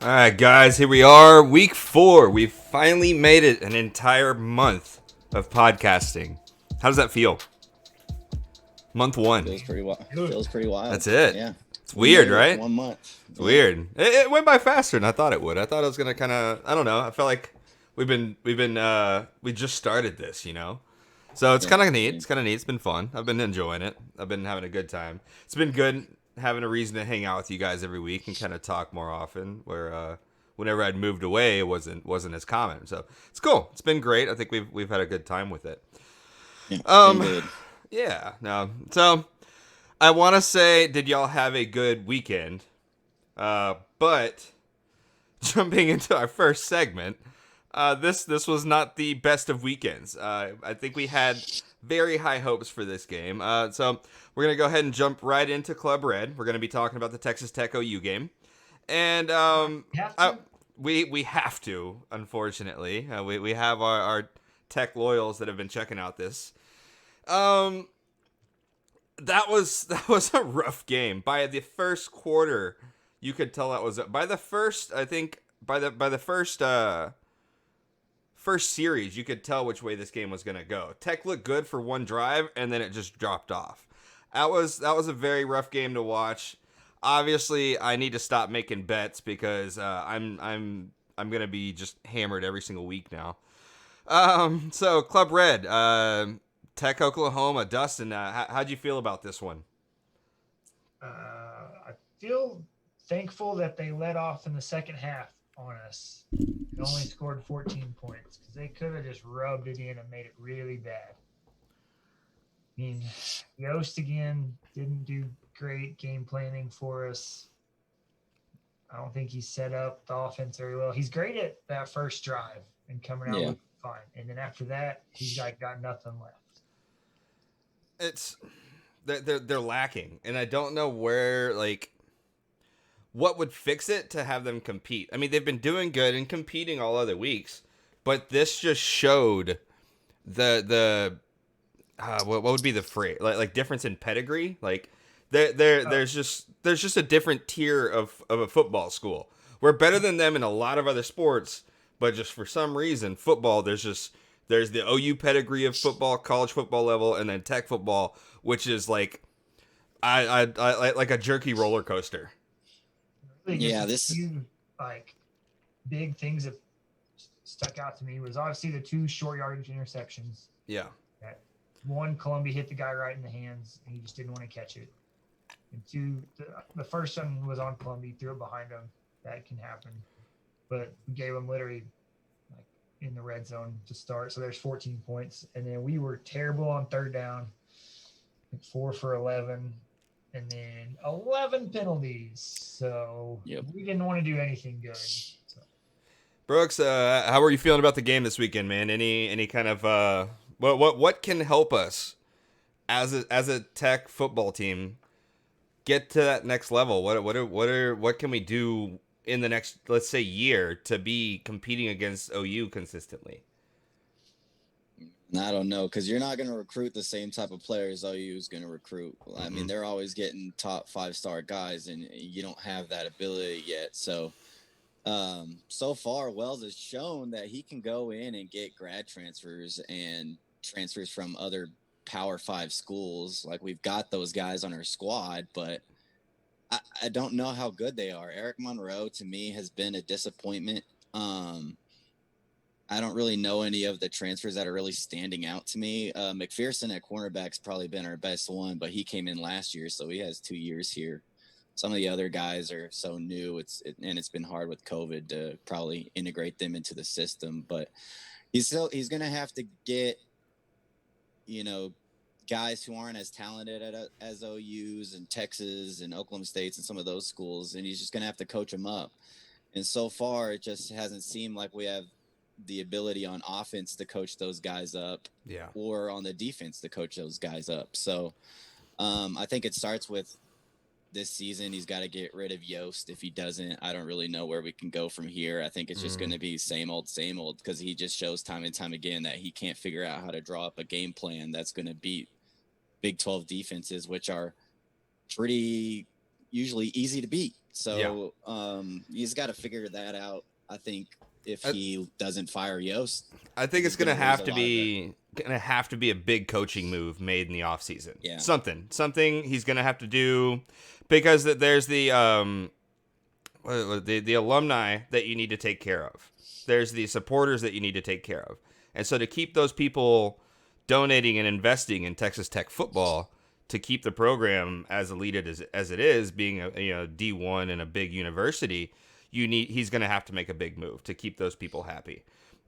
All right, guys, here we are, week 4. We finally made it an entire month of podcasting. How does that feel? Month 1. Feels pretty wild. Good. Feels pretty wild. That's it. Yeah. It's We weird, made it right? 1 month. It's weird. It went by faster than I thought it would. I thought it was gonna kind of. I don't know. I felt like we just started this, you know. So it's kind of neat. It's kind of neat. It's been fun. I've been enjoying it. I've been having a good time. It's been good having a reason to hang out with you guys every week and kind of talk more often. Where whenever I'd moved away, it wasn't as common. So it's cool. It's been great. I think we've had a good time with it. Yeah, it's been good. Yeah. No. So I want to say, did y'all have a good weekend? But jumping into our first segment, this was not the best of weekends. I think we had very high hopes for this game. So we're gonna go ahead and jump right into Club Red. We're gonna be talking about the Texas Tech OU game, and we have to, unfortunately. We have our Tech loyals that have been checking out this. That was a rough game. By the first quarter, you could tell that was by the first. I think by the first series, you could tell which way this game was gonna go. Tech looked good for one drive, and then it just dropped off. That was a very rough game to watch. Obviously, I need to stop making bets because I'm gonna be just hammered every single week now. So Club Red, Tech, Oklahoma. Dustin, how'd you feel about this one? I feel thankful that they let off in the second half on us. They only scored 14 points because they could have just rubbed it in and made it really bad. I mean, Yost again didn't do great game planning for us. I don't think he set up the offense very well. He's great at that first drive and coming out with fine. And then after that, he's got nothing left. It's they're lacking, and I don't know where, like, what would fix it to have them compete. I mean, they've been doing good and competing all other weeks, but this just showed the what would be the phrase, like difference in pedigree. Like there's just a different tier of a football school. We're better than them in a lot of other sports, but just for some reason, football, there's the OU pedigree of football, college football level, and then Tech football, which is like I like a jerky roller coaster. Yeah, few, like, big things that stuck out to me was obviously the 2 short yardage interceptions. Yeah. One, Columbia hit the guy right in the hands, and he just didn't want to catch it. And 2, the first one was on Columbia, threw it behind him. That can happen. But we gave him literally in the red zone to start. So there's 14 points. And then we were terrible on third down, 4 for 11, and then 11 penalties. So we didn't want to do anything good. So. Brooks, how are you feeling about the game this weekend, man? Any kind of what can help us as a Tech football team get to that next level? What can we do in the next, let's say, year to be competing against OU consistently? I don't know, because you're not going to recruit the same type of players OU is going to recruit. I mean, they're always getting top 5-star guys, and you don't have that ability yet. So, so far, Wells has shown that he can go in and get grad transfers and transfers from other Power 5 schools. Like, we've got those guys on our squad, but I don't know how good they are. Eric Monroe, to me, has been a disappointment. I don't really know any of the transfers that are really standing out to me. McPherson at cornerback's probably been our best one, but he came in last year, so he has 2 years here. Some of the other guys are so new, and it's been hard with COVID to probably integrate them into the system. But he's going to have to get, guys who aren't as talented as OU's and Texas and Oklahoma State's and some of those schools, and he's just going to have to coach them up. And so far, it just hasn't seemed like we have the ability on offense to coach those guys up, or on the defense to coach those guys up. So I think it starts with this season. He's got to get rid of Yost. If he doesn't, I don't really know where we can go from here. I think it's just going to be same old, because he just shows time and time again that he can't figure out how to draw up a game plan that's going to beat Big 12 defenses, which are pretty, usually easy to beat. So he's got to figure that out. I think if he doesn't fire Yost, I think it's gonna have to be a big coaching move made in the offseason. Yeah. Something he's gonna have to do, because there's the alumni that you need to take care of. There's the supporters that you need to take care of. And so to keep those people donating and investing in Texas Tech football, to keep the program as elite as it is, being a D1 and a big university, he's going to have to make a big move to keep those people happy.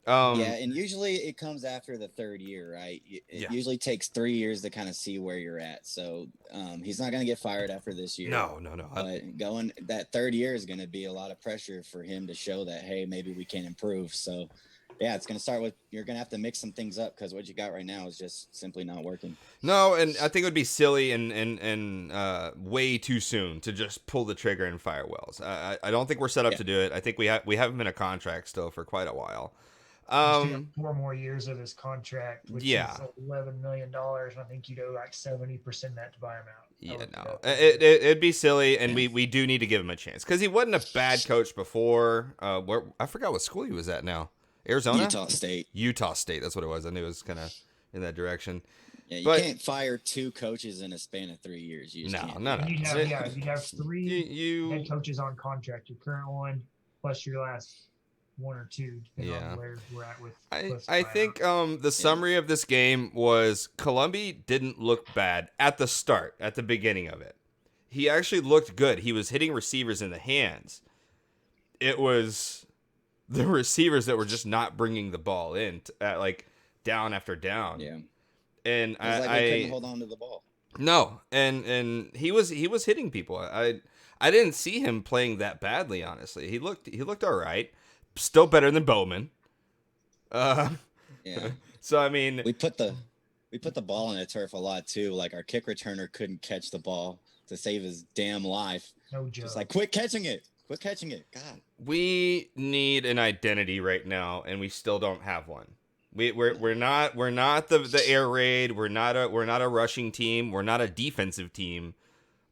And usually it comes after the third year, right? It usually takes 3 years to kind of see where you're at. So he's not going to get fired after this year. No. But going that third year is going to be a lot of pressure for him to show that, hey, maybe we can improve. So, yeah, it's going to start with, you're going to have to mix some things up, because what you got right now is just simply not working. No, and I think it would be silly and way too soon to just pull the trigger and fire Wells. I don't think we're set up to do it. I think we have him in a contract still for quite a while. 4 more years of his contract, which is $11 million. And I think you'd owe like 70% that to buy him out. Yeah, no, it'd be silly, and we do need to give him a chance, because he wasn't a bad coach before. I forgot what school he was at now. Arizona? Utah State. That's what it was. I knew it was kind of in that direction. Yeah, you can't fire 2 coaches in a span of 3 years. You just no. You have 3 head coaches on contract. Your current one plus your last 1 or 2, depending on where we're at with. I think the summary of this game was Columbia didn't look bad at the start, at the beginning of it. He actually looked good. He was hitting receivers in the hands. It was the receivers that were just not bringing the ball in, like down after down. Yeah. And I couldn't hold on to the ball. No, and he was hitting people. I didn't see him playing that badly, honestly. He looked all right. Still better than Bowman. Yeah. So I mean, we put the ball in the turf a lot too. Like, our kick returner couldn't catch the ball to save his damn life. No joke. Just like, quit catching it. God. We need an identity right now, and we still don't have one. We're not the air raid. We're not a rushing team. We're not a defensive team.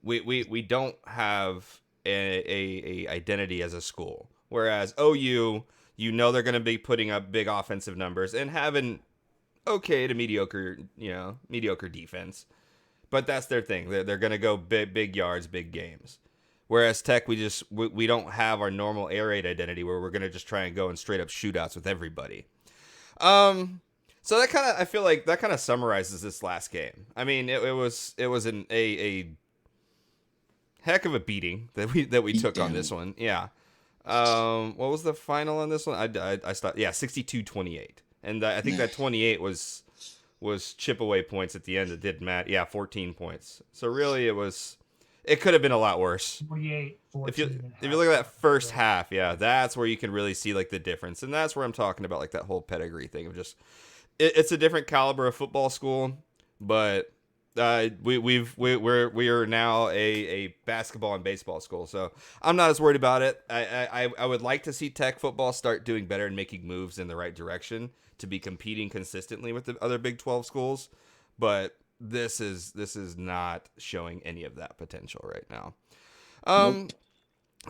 We don't have a identity as a school. Whereas OU, they're going to be putting up big offensive numbers and having okay to mediocre defense. But that's their thing. They're going to go big yards, big games. Whereas Tech, we don't have our normal air raid identity where we're going to just try and go in straight up shootouts with everybody. So I feel like that kind of summarizes this last game. I mean, it was a heck of a beating that we took on this one. Yeah. What was the final on this one? I stopped. Yeah, 62-28. And I think that 28 was chip away points at the end. It didn't matter. Yeah, 14 points. So really it could have been a lot worse. 48, 14. If you look at that first half, that's where you can really see like the difference. And that's where I'm talking about like that whole pedigree thing of just it's a different caliber of football school, but we are now a basketball and baseball school, so I'm not as worried about it. I would like to see Tech football start doing better and making moves in the right direction to be competing consistently with the other Big 12 schools, but this is not showing any of that potential right now. Nope.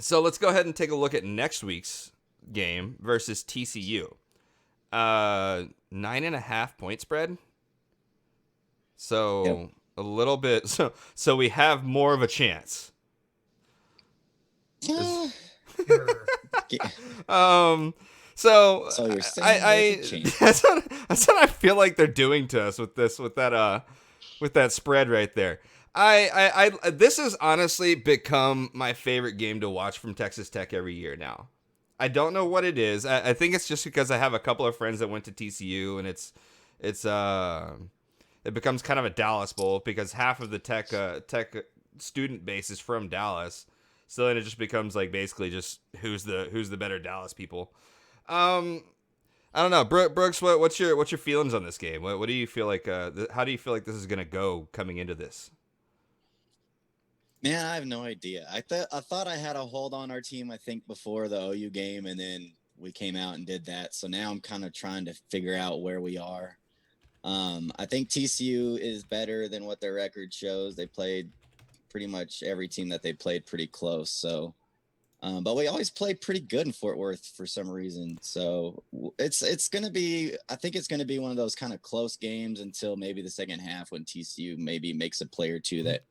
So let's go ahead and take a look at next week's game versus TCU. 9.5 point spread. So a little bit. So we have more of a chance. Sure. So you're saying that's what I feel like they're doing to us with that spread right there. This has honestly become my favorite game to watch from Texas Tech every year now. I don't know what it is. I think it's just because I have a couple of friends that went to TCU, and it becomes kind of a Dallas Bowl because half of the Tech student base is from Dallas. So then it just becomes like basically just who's the better Dallas people. I don't know, Brooks. What's your feelings on this game? What do you feel like? How do you feel like this is gonna go coming into this? Man, I have no idea. I thought I had a hold on our team, I think, before the OU game, and then we came out and did that. So now I'm kind of trying to figure out where we are. I think TCU is better than what their record shows. They played pretty much every team that they played pretty close. So, but we always play pretty good in Fort Worth for some reason. So it's going to be, I think it's going to be one of those kind of close games until maybe the second half when TCU maybe makes a play or two that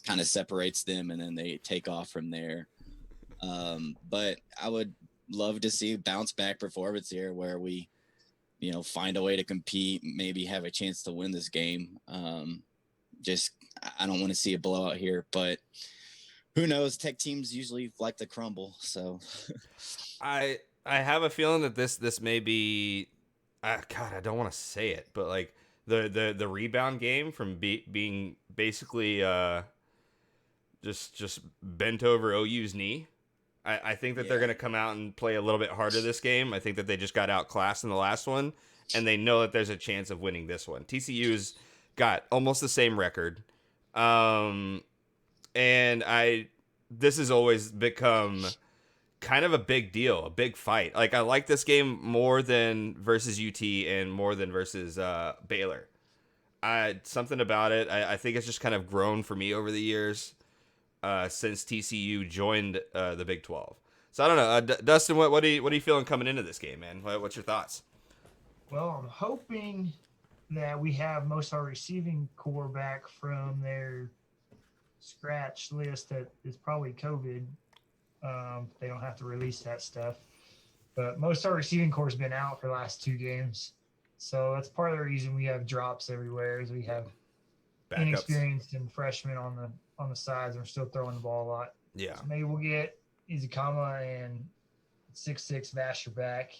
kind of separates them and then they take off from there. But I would love to see bounce back performance here where we, find a way to compete, maybe have a chance to win this game. I don't want to see a blowout here, but who knows? Tech teams usually like to crumble. So I have a feeling that this may be, God, I don't want to say it, but like the rebound game from being basically just bent over OU's knee. I think that they're going to come out and play a little bit harder this game. I think that they just got outclassed in the last one, and they know that there's a chance of winning this one. TCU's got almost the same record. And this has always become kind of a big deal, a big fight. Like, I like this game more than versus UT and more than versus Baylor. Something about it. I think it's just kind of grown for me over the years since TCU joined the Big 12. So I don't know, Dustin. What are you feeling coming into this game, man? What's your thoughts? Well, I'm hoping that we have most of our receiving core back from their scratch list that is probably COVID. They don't have to release that stuff. But most of our receiving core has been out for the last 2 games. So that's part of the reason we have drops everywhere is we have Backups. Inexperienced and freshmen on the sides and we're still throwing the ball a lot. Yeah. So maybe we'll get Izukama and 6'6" Vasher back.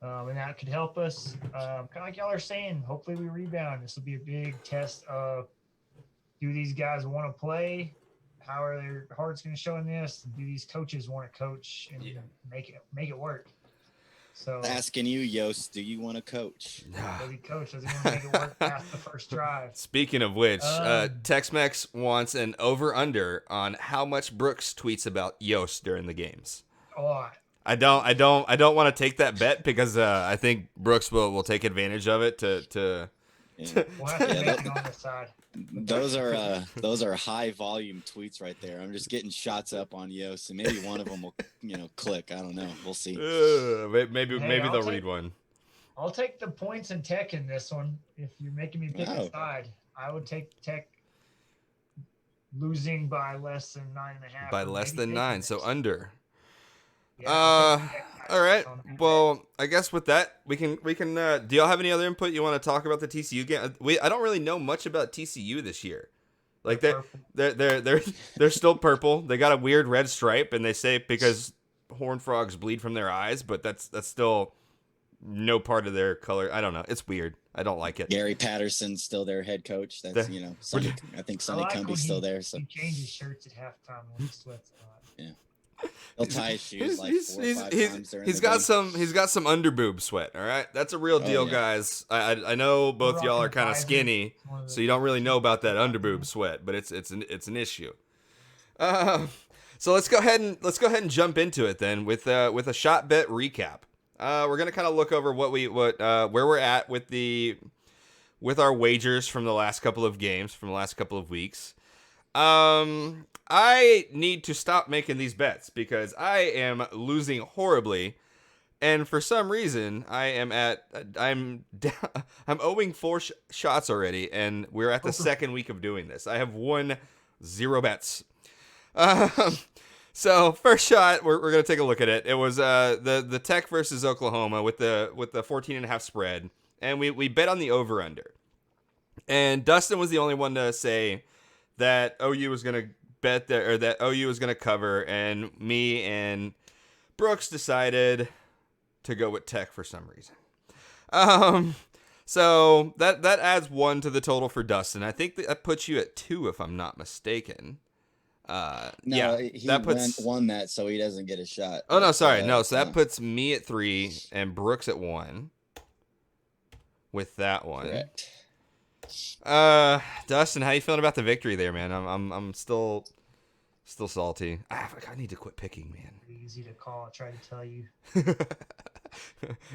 And that could help us. Kind of like y'all are saying, hopefully we rebound. This will be a big test of do these guys want to play? How are their hearts going to show in this? Do these coaches want to coach and make it work? So asking you, Yost, do you want to coach? Maybe coach doesn't want to make it work past the first drive. Speaking of which, Tex-Mex wants an over/under on how much Brooks tweets about Yost during the games. A lot. I don't want to take that bet because I think Brooks will take advantage of it to We'll have to make it on the side. Those are high volume tweets right there. I'm just getting shots up on Yost, and maybe one of them will click. I don't know. We'll see. Maybe they'll read one. I'll take the points in Tech in this one. If you're making me pick a side, I would take Tech losing by less than 9.5. By less than 9, so under. Yeah, all right. Well, I guess with that, we can. Do y'all have any other input you want to talk about the TCU game? I don't really know much about TCU this year. Like they're still purple. They got a weird red stripe, and they say because horned frogs bleed from their eyes, but that's still no part of their color. I don't know. It's weird. I don't like it. Gary Patterson's still their head coach. That's Sonny, I think Sonny Cumbie's still there. So he changes shirts at halftime when he sweats a lot. Yeah. He'll tie his shoes like 4 or 5 times during He's got some underboob sweat, all right? That's a real deal, guys. I know both y'all are kind of skinny, so you don't really know about that underboob sweat, but it's an issue. So let's go ahead and jump into it then with a shot bet recap. We're going to kind of look over where we're at with our wagers from the last couple of games, from the last couple of weeks. I need to stop making these bets because I am losing horribly, and for some reason I'm owing 4 shots already, and we're at the second week of doing this. I have won 0 bets. So first shot, we're gonna take a look at it. It was the Tech versus Oklahoma with the 14.5 spread, and we bet on the over under. And Dustin was the only one to say that OU was gonna bet that OU was gonna cover, and me and Brooks decided to go with Tech for some reason. So that adds 1 to the total for Dustin. I think that puts you at 2 if I'm not mistaken. He won that, so he doesn't get a shot. Oh no, sorry, no. So that puts me at 3 and Brooks at 1. With that one, correct. Dustin, how you feeling about the victory there, man? I'm still salty. I need to quit picking, man. Easy to call. I tried to tell you.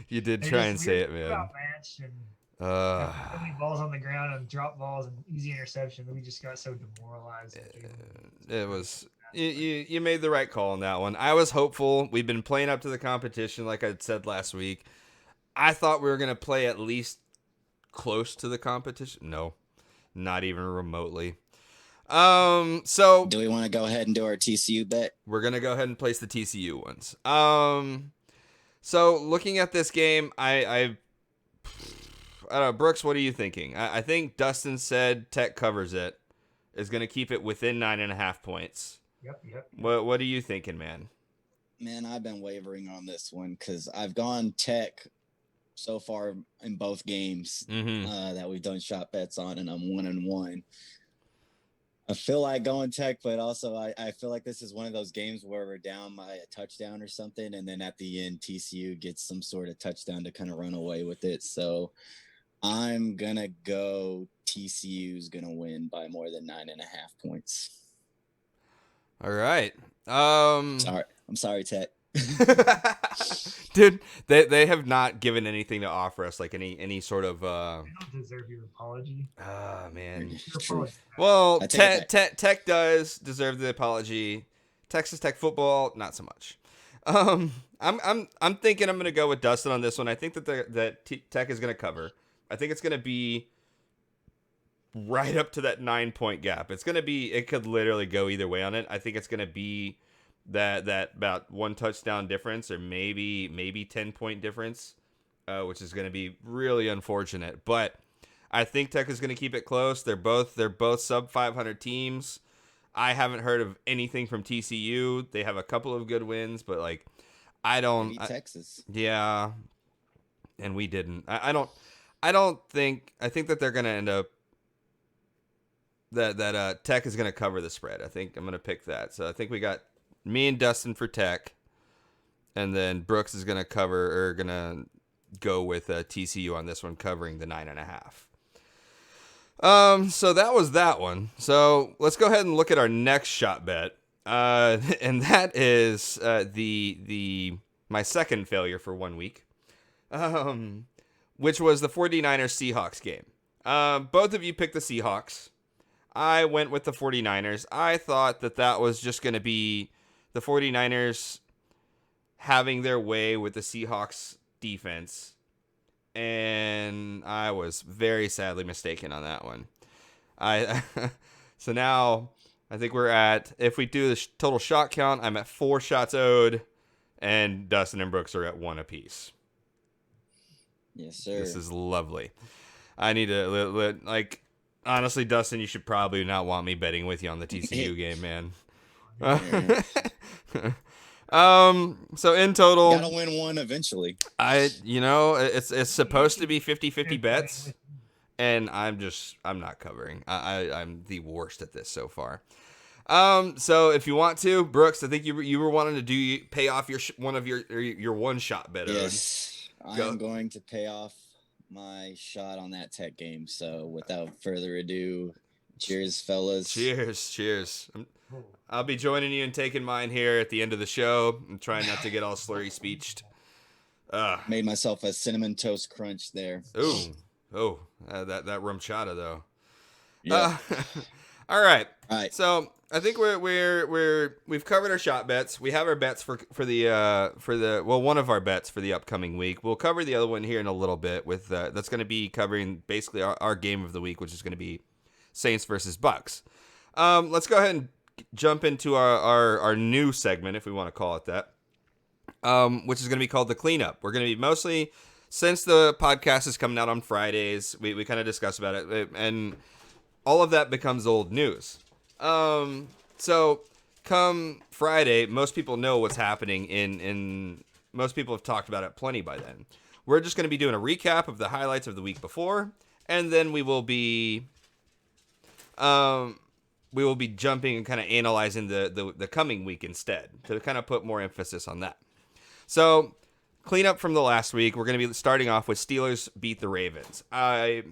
You did try and say it, man. Match and So many balls on the ground and drop balls and easy interception. We just got so demoralized. It was you made the right call on that one. I was hopeful. We've been playing up to the competition, like I said last week. I thought we were gonna play at least close to the competition. No, not even remotely. So do we want to go ahead and do our TCU bet? We're gonna go ahead and place the TCU ones. So looking at this game, I don't know, Brooks, what are you thinking? I think Dustin said Tech covers it, is going to keep it within 9.5 points. Yep. What are you thinking, man? Man, I've been wavering on this one because I've gone Tech so far in both games that we've done shot bets on, and I'm 1-1. I feel like going Tech, but also I feel like this is one of those games where we're down by a touchdown or something, and then at the end, TCU gets some sort of touchdown to kind of run away with it. So I'm going to go TCU's going to win by more than 9.5 points. All right. I'm sorry, Tech. Dude, they have not given anything to offer us, like any sort of. They don't deserve your apology. Ah, man. True. Well, Tech does deserve the apology. Texas Tech football, not so much. I'm thinking I'm gonna go with Dustin on this one. I think that Tech is gonna cover. I think it's gonna be right up to that 9-point gap. It could literally go either way on it. I think it's gonna be that about one touchdown difference, or maybe 10-point difference, which is going to be really unfortunate. But I think Tech is going to keep it close. They're both sub 500 teams. I haven't heard of anything from TCU. They have a couple of good wins, but like I don't. Texas. Yeah, and we didn't. I think that they're going to end up that Tech is going to cover the spread. I think I'm going to pick that. So I think we got me and Dustin for Tech, and then Brooks is going to go with TCU on this one, covering the 9.5. So that was that one. So let's go ahead and look at our next shot bet, and that is my second failure for 1 week, which was the 49ers Seahawks game. Both of you picked the Seahawks. I went with the 49ers. I thought that was just going to be the 49ers having their way with the Seahawks defense, and I was very sadly mistaken on that one. So now I think we're at, if we do the total shot count, I'm at 4 shots owed, and Dustin and Brooks are at 1 apiece. Yes, sir. This is lovely. I need to, honestly, Dustin, you should probably not want me betting with you on the TCU game, man. So in total, gotta win one eventually. It's supposed to be 50-50 bets, and I'm not covering. I'm the worst at this so far. So if you want to, Brooks, I think you were wanting to pay off your one shot bet. Yes, I'm going to pay off my shot on that Tech game. So without further ado, cheers, fellas. Cheers. I'll be joining you and taking mine here at the end of the show. I'm trying not to get all slurry speeched. Made myself a cinnamon toast crunch there. Ooh, that rum chata though. Yeah. All right. So I think we've covered our shot bets. We have our bets for one of our bets for the upcoming week. We'll cover the other one here in a little bit. With that's going to be covering basically our game of the week, which is going to be Saints versus Bucks. Let's go ahead and jump into our new segment, if we want to call it that, which is going to be called the cleanup. We're going to be mostly, since the podcast is coming out on Fridays, we kind of discuss about it, and all of that becomes old news. So come Friday, most people know what's happening in most people have talked about it plenty by then. We're just going to be doing a recap of the highlights of the week before, and then we will be jumping and kind of analyzing the coming week instead, to kind of put more emphasis on that. So, clean up from the last week. We're going to be starting off with Steelers beat the Ravens. I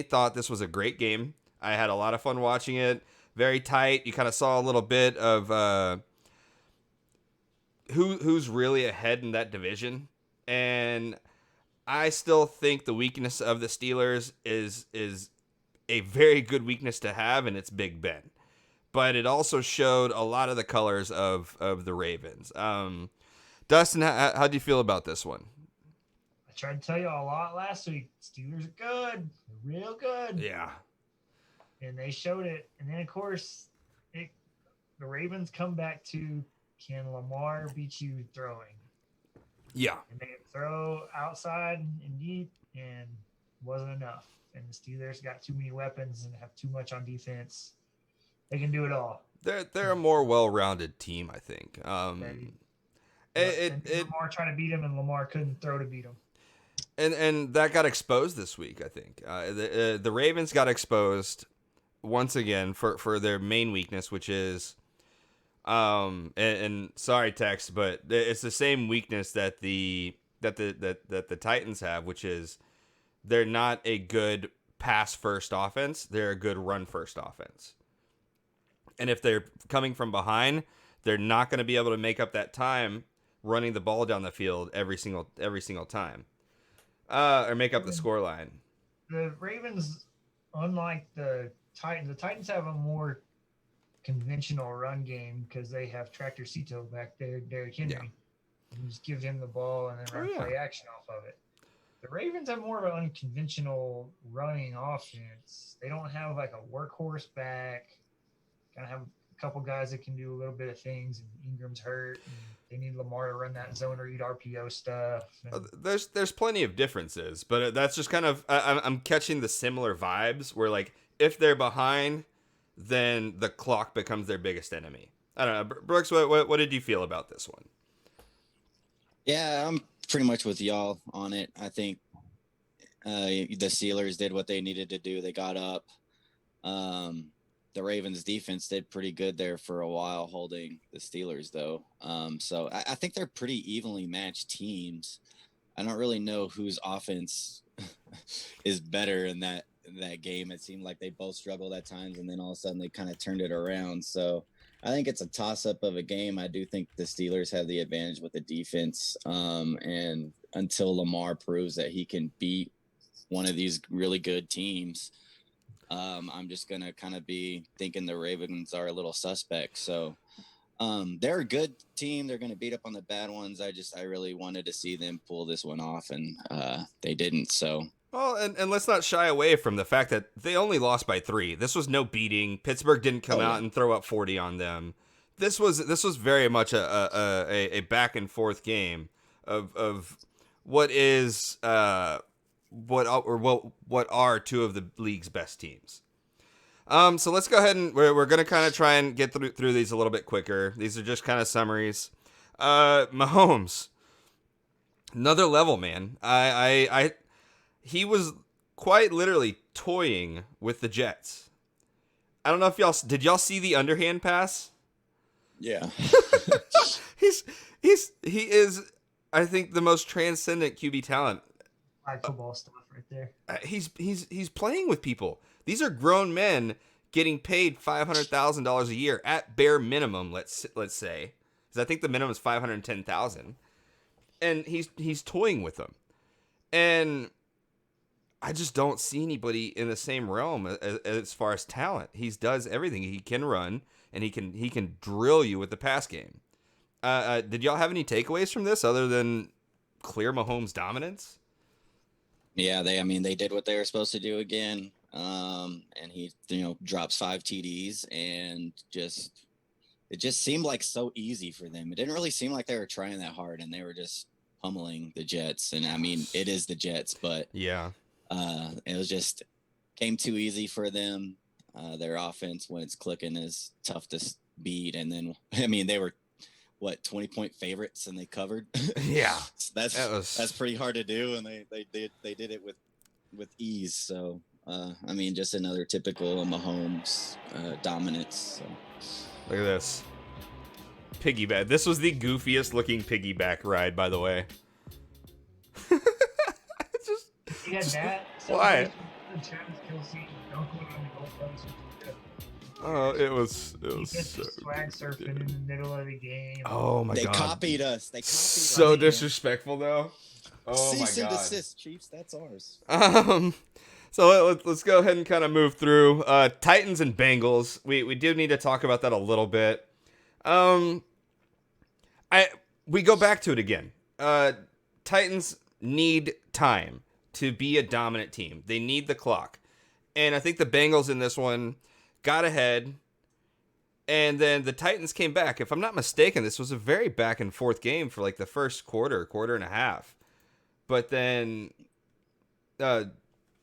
thought this was a great game. I had a lot of fun watching it. Very tight. You kind of saw a little bit of who's really ahead in that division. And I still think the weakness of the Steelers is a very good weakness to have, and it's Big Ben. But it also showed a lot of the colors of the Ravens. Dustin, how do you feel about this one? I tried to tell you a lot last week. Steelers are good. They're real good. Yeah. And they showed it. And then, of course, the Ravens come back to, can Lamar beat you throwing? Yeah. And they throw outside and deep, and wasn't enough. And the Steelers got too many weapons and have too much on defense. They can do it all. They're a more well-rounded team, I think. Lamar trying to beat him, and Lamar couldn't throw to beat him. And that got exposed this week, I think. The Ravens got exposed once again for their main weakness, which is and sorry, Tex, but it's the same weakness that the Titans have, which is they're not a good pass first offense. They're a good run first offense. And if they're coming from behind, they're not going to be able to make up that time running the ball down the field every single time, or make up the score line. The Ravens, unlike the Titans have a more conventional run game because they have Tractor Cito back there, Derrick Henry. Yeah. You just give him the ball and then run play action off of it. The Ravens have more of an unconventional running offense. They don't have like a workhorse back. Kind of have a couple guys that can do a little bit of things, and Ingram's hurt. And they need Lamar to run that zone read RPO stuff. There's plenty of differences, but that's just kind of I'm catching the similar vibes where, like, if they're behind, then the clock becomes their biggest enemy. I don't know, Brooks. What did you feel about this one? Yeah, I'm pretty much with y'all on it. I think the Steelers did what they needed to do. They got up. The Ravens defense did pretty good there for a while, holding the Steelers, though. So I think they're pretty evenly matched teams. I don't really know whose offense is better in that game. It seemed like they both struggled at times, and then all of a sudden they kind of turned it around. So I think it's a toss-up of a game. I do think the Steelers have the advantage with the defense. And until Lamar proves that he can beat one of these really good teams, I'm just going to kind of be thinking the Ravens are a little suspect. So they're a good team. They're going to beat up on the bad ones. I really wanted to see them pull this one off, and they didn't. So. Well, and let's not shy away from the fact that they only lost by 3. This was no beating. Pittsburgh didn't come out and throw up 40 on them. This was very much a back and forth game of what is what are two of the league's best teams. So let's go ahead and we're going to kind of try and get through these a little bit quicker. These are just kind of summaries. Mahomes, another level, man. He was quite literally toying with the Jets. I don't know if did y'all see the underhand pass? Yeah. he is, I think, the most transcendent QB talent. Like football stuff right there. He's playing with people. These are grown men getting paid $500,000 a year at bare minimum. Let's say, because I think the minimum is $510,000, and he's toying with them, and I just don't see anybody in the same realm as far as talent. He does everything. He can run, and he can drill you with the pass game. Did y'all have any takeaways from this other than clear Mahomes dominance? Yeah, they did what they were supposed to do again. And he drops 5 TDs, and it just seemed like so easy for them. It didn't really seem like they were trying that hard, and they were just pummeling the Jets. And I mean, it is the Jets, but yeah. It was just came too easy for them. Their offense, when it's clicking, is tough to beat. And then, I mean, they were 20-point favorites, and they covered. Yeah, So that's pretty hard to do, and they did it with ease. So I mean, just another typical Mahomes dominance. So. Look at this piggyback. This was the goofiest looking piggyback ride, by the way. You had that. Why? Oh, it was so swag surfing in the middle of the game. Oh my god! They copied us. So disrespectful, though. Oh my Cease and God. desist, Chiefs. That's ours. So let's go ahead and kind of move through Titans and Bengals. We do need to talk about that a little bit. Um, we go back to it again. Titans need time to be a dominant team. They need the clock. And I think the Bengals in this one got ahead, and then the Titans came back. If I'm not mistaken, this was a very back and forth game for like the first quarter and a half. But then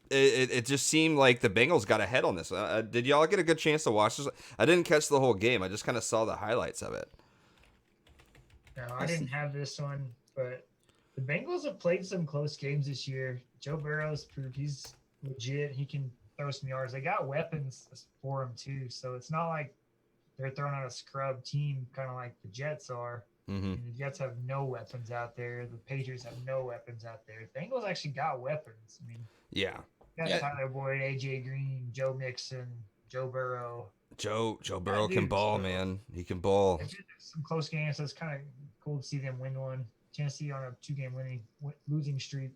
it just seemed like the Bengals got ahead on this. Did y'all get a good chance to watch this? I didn't catch the whole game. I just kind of saw the highlights of it. No, I didn't have this one, but the Bengals have played some close games this year. Joe Burrow's proved he's legit. He can throw some yards. They got weapons for him too, so it's not like they're throwing out a scrub team, kind of like the Jets are. Mm-hmm. And the Jets have no weapons out there. The Patriots have no weapons out there. The Bengals actually got weapons. I mean, Yeah. got Tyler Boyd, AJ Green, Joe Mixon, Joe Burrow. Joe Burrow can ball, man. He can ball. It's some close games, so it's kind of cool to see them win one. Tennessee on a 2-game losing streak,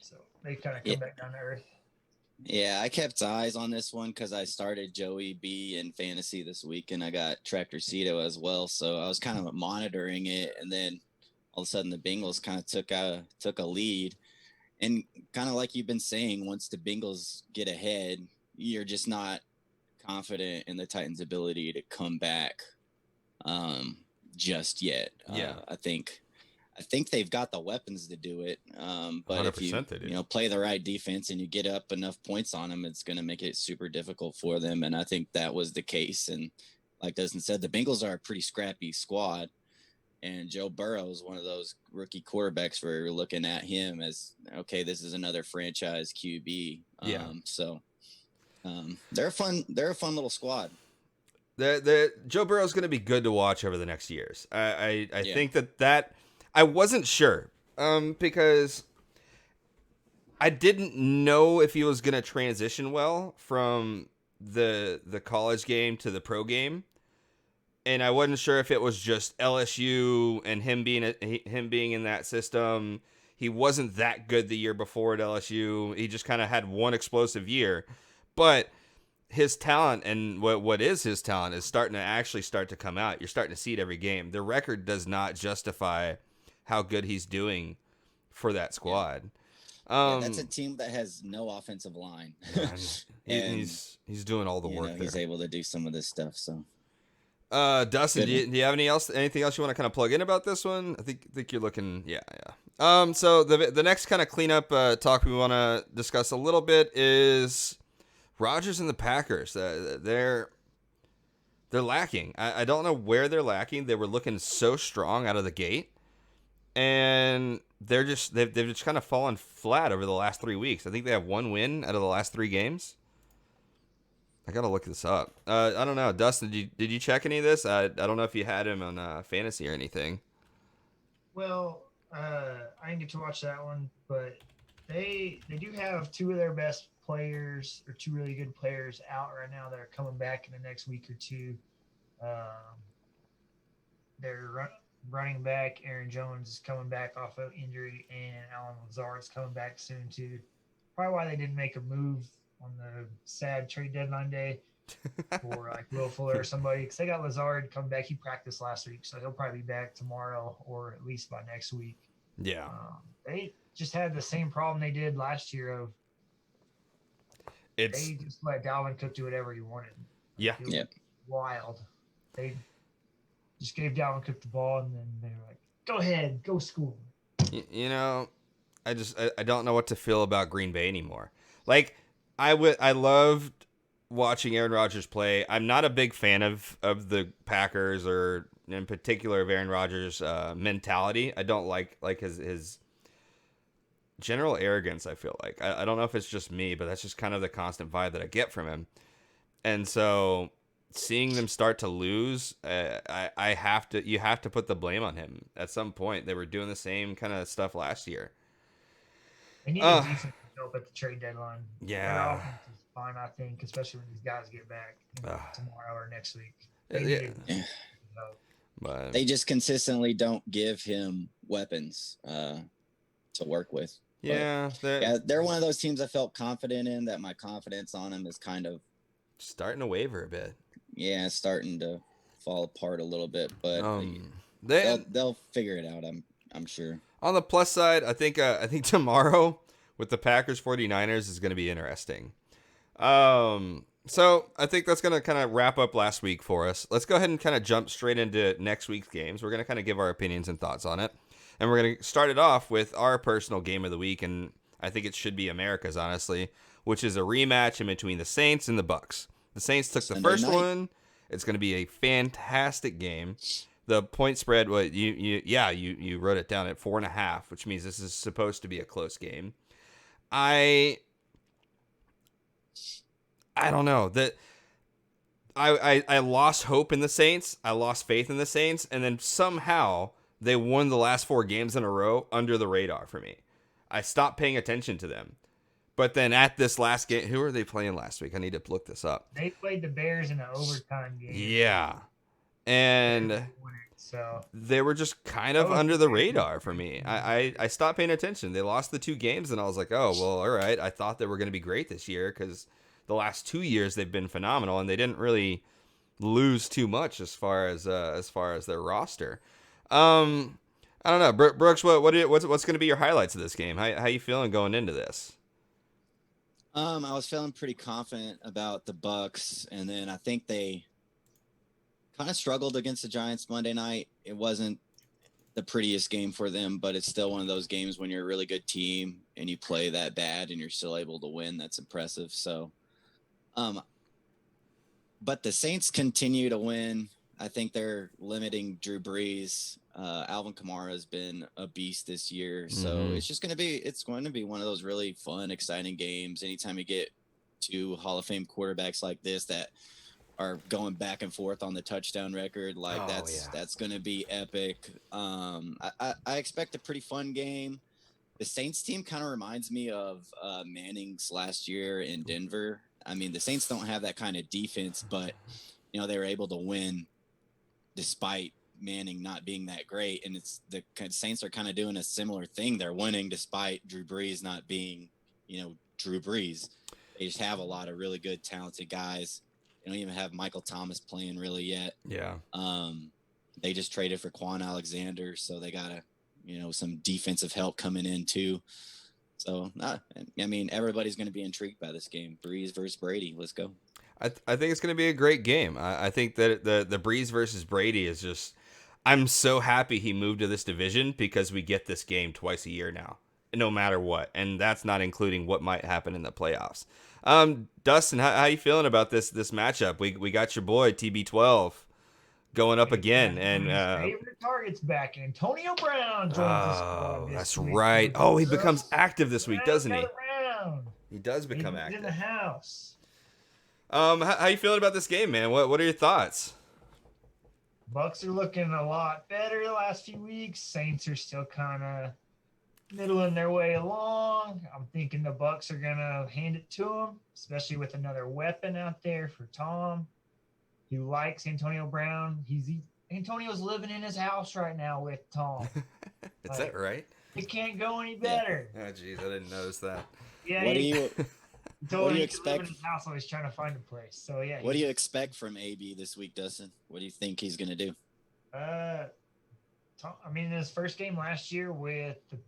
so they kind of come back down to earth. Yeah, I kept eyes on this one because I started Joey B in fantasy this week, and I got Tractor Cito as well. So I was kind of monitoring it, and then all of a sudden the Bengals kind of took a lead, and kind of like you've been saying, once the Bengals get ahead, you're just not confident in the Titans' ability to come back just yet. Yeah, I think they've got the weapons to do it. But if you play the right defense and you get up enough points on them, it's going to make it super difficult for them. And I think that was the case. And like Dustin said, the Bengals are a pretty scrappy squad. And Joe Burrow is one of those rookie quarterbacks where you're looking at him as, okay, this is another franchise QB. So they're a fun little squad. Joe Burrow is going to be good to watch over the next years. I think that I wasn't sure because I didn't know if he was going to transition well from the college game to the pro game, and I wasn't sure if it was just LSU and him being in that system. He wasn't that good the year before at LSU. He just kind of had one explosive year, but his talent and what is his talent is starting to come out. You're starting to see it every game. The record does not justify how good he's doing for that squad. That's a team that has no offensive line. And he's doing all the work there. He's able to do some of this stuff. So, Dustin, do you have anything else you want to kind of plug in about this one? I think you're looking, yeah. So the next kind of cleanup talk we want to discuss a little bit is Rodgers and the Packers. They're lacking. I don't know where they're lacking. They were looking so strong out of the gate, and they've just kind of fallen flat over the last 3 weeks. I think they have one win out of the last 3 games. I gotta look this up. I don't know, Dustin. Did you check any of this? I don't know if you had him on fantasy or anything. Well, I didn't get to watch that one, but they do have 2 of their best players, or 2 really good players, out right now that are coming back in the next week or 2. Their running back Aaron Jones is coming back off of injury, and Alan Lazard's coming back soon too. Probably why they didn't make a move on the sad trade deadline day for like Will Fuller or somebody, because they got Lazard coming back. He practiced last week, so he'll probably be back tomorrow or at least by next week. Yeah. They just had the same problem they did last year of they just let Dalvin Cook do whatever he wanted. Yeah. Wild. They just gave Dalvin Cook the ball, and then they were like, go ahead, go score. I don't know what to feel about Green Bay anymore. Like, I loved watching Aaron Rodgers play. I'm not a big fan of the Packers, or in particular of Aaron Rodgers' mentality. I don't like his general arrogance, I feel like. I don't know if it's just me, but that's just kind of the constant vibe that I get from him. And so seeing them start to lose, you have to put the blame on him at some point. They were doing the same kind of stuff last year. They need a decent help at the trade deadline. Yeah. Their offense is fine, I think, especially when these guys get back tomorrow or next week. But they just consistently don't give him weapons. to work with. Yeah, They're one of those teams I felt confident in, that my confidence on them is kind of starting to waver a bit. Yeah, starting to fall apart a little bit, but they'll figure it out. I'm sure. On the plus side, I think tomorrow with the Packers 49ers is going to be interesting. So I think that's going to kind of wrap up last week for us. Let's go ahead and kind of jump straight into next week's games. We're going to kind of give our opinions and thoughts on it. And we're going to start it off with our personal game of the week, and I think it should be America's, honestly, which is a rematch in between the Saints and the Bucks. The Saints took the first one. It's going to be a fantastic game. The point spread, you wrote it down at 4.5, which means this is supposed to be a close game. I don't know that I lost hope in the Saints. I lost faith in the Saints, and then somehow they won the last 4 games in a row under the radar for me. I stopped paying attention to them. But then at this last game, who were they playing last week? I need to look this up. They played the Bears in an overtime game. Yeah. And so they were just kind of under the radar for me. I stopped paying attention. They lost the 2 games, and I was like, oh, well, all right. I thought they were going to be great this year because the last 2 years they've been phenomenal, and they didn't really lose too much as far as their roster. I don't know, Brooks. What's going to be your highlights of this game? How you feeling going into this? I was feeling pretty confident about the Bucks, and then I think they kind of struggled against the Giants Monday night. It wasn't the prettiest game for them, but it's still one of those games when you're a really good team and you play that bad and you're still able to win. That's impressive. So, but the Saints continue to win. I think they're limiting Drew Brees. Alvin Kamara has been a beast this year. So it's going to be one of those really fun, exciting games. Anytime you get 2 Hall of Fame quarterbacks like this that are going back and forth on the touchdown record, that's going to be epic. I expect a pretty fun game. The Saints team kind of reminds me of Manning's last year in Denver. I mean, the Saints don't have that kind of defense, but they were able to win despite Manning not being that great. And it's the Saints are kind of doing a similar thing. They're winning despite Drew Brees not being, Drew Brees. They just have a lot of really good, talented guys. They don't even have Michael Thomas playing really yet. Yeah. They just traded for Quan Alexander, so they got some defensive help coming in too. So, everybody's going to be intrigued by this game. Brees versus Brady. Let's go. I think it's going to be a great game. I think that the Brees versus Brady is just. I'm so happy he moved to this division because we get this game twice a year now, no matter what, and that's not including what might happen in the playoffs. Dustin, how you feeling about this matchup? We got your boy TB12 going up again, and favorite target's back. Antonio Brown joins the squad. That's right. Oh, he becomes active this week, doesn't he? He does become active in the house. How you feeling about this game, man? What are your thoughts? Bucks are looking a lot better the last few weeks. Saints are still kind of middling their way along. I'm thinking the Bucks are gonna hand it to them, especially with another weapon out there for Tom, who likes Antonio Brown. Antonio's living in his house right now with Tom. Is that right? It can't go any better. Oh, jeez, I didn't notice that. Yeah. What do you expect? In his house, while he's trying to find a place. So yeah. What do you expect from AB this week, Dustin? What do you think he's gonna do? In his first game last year with the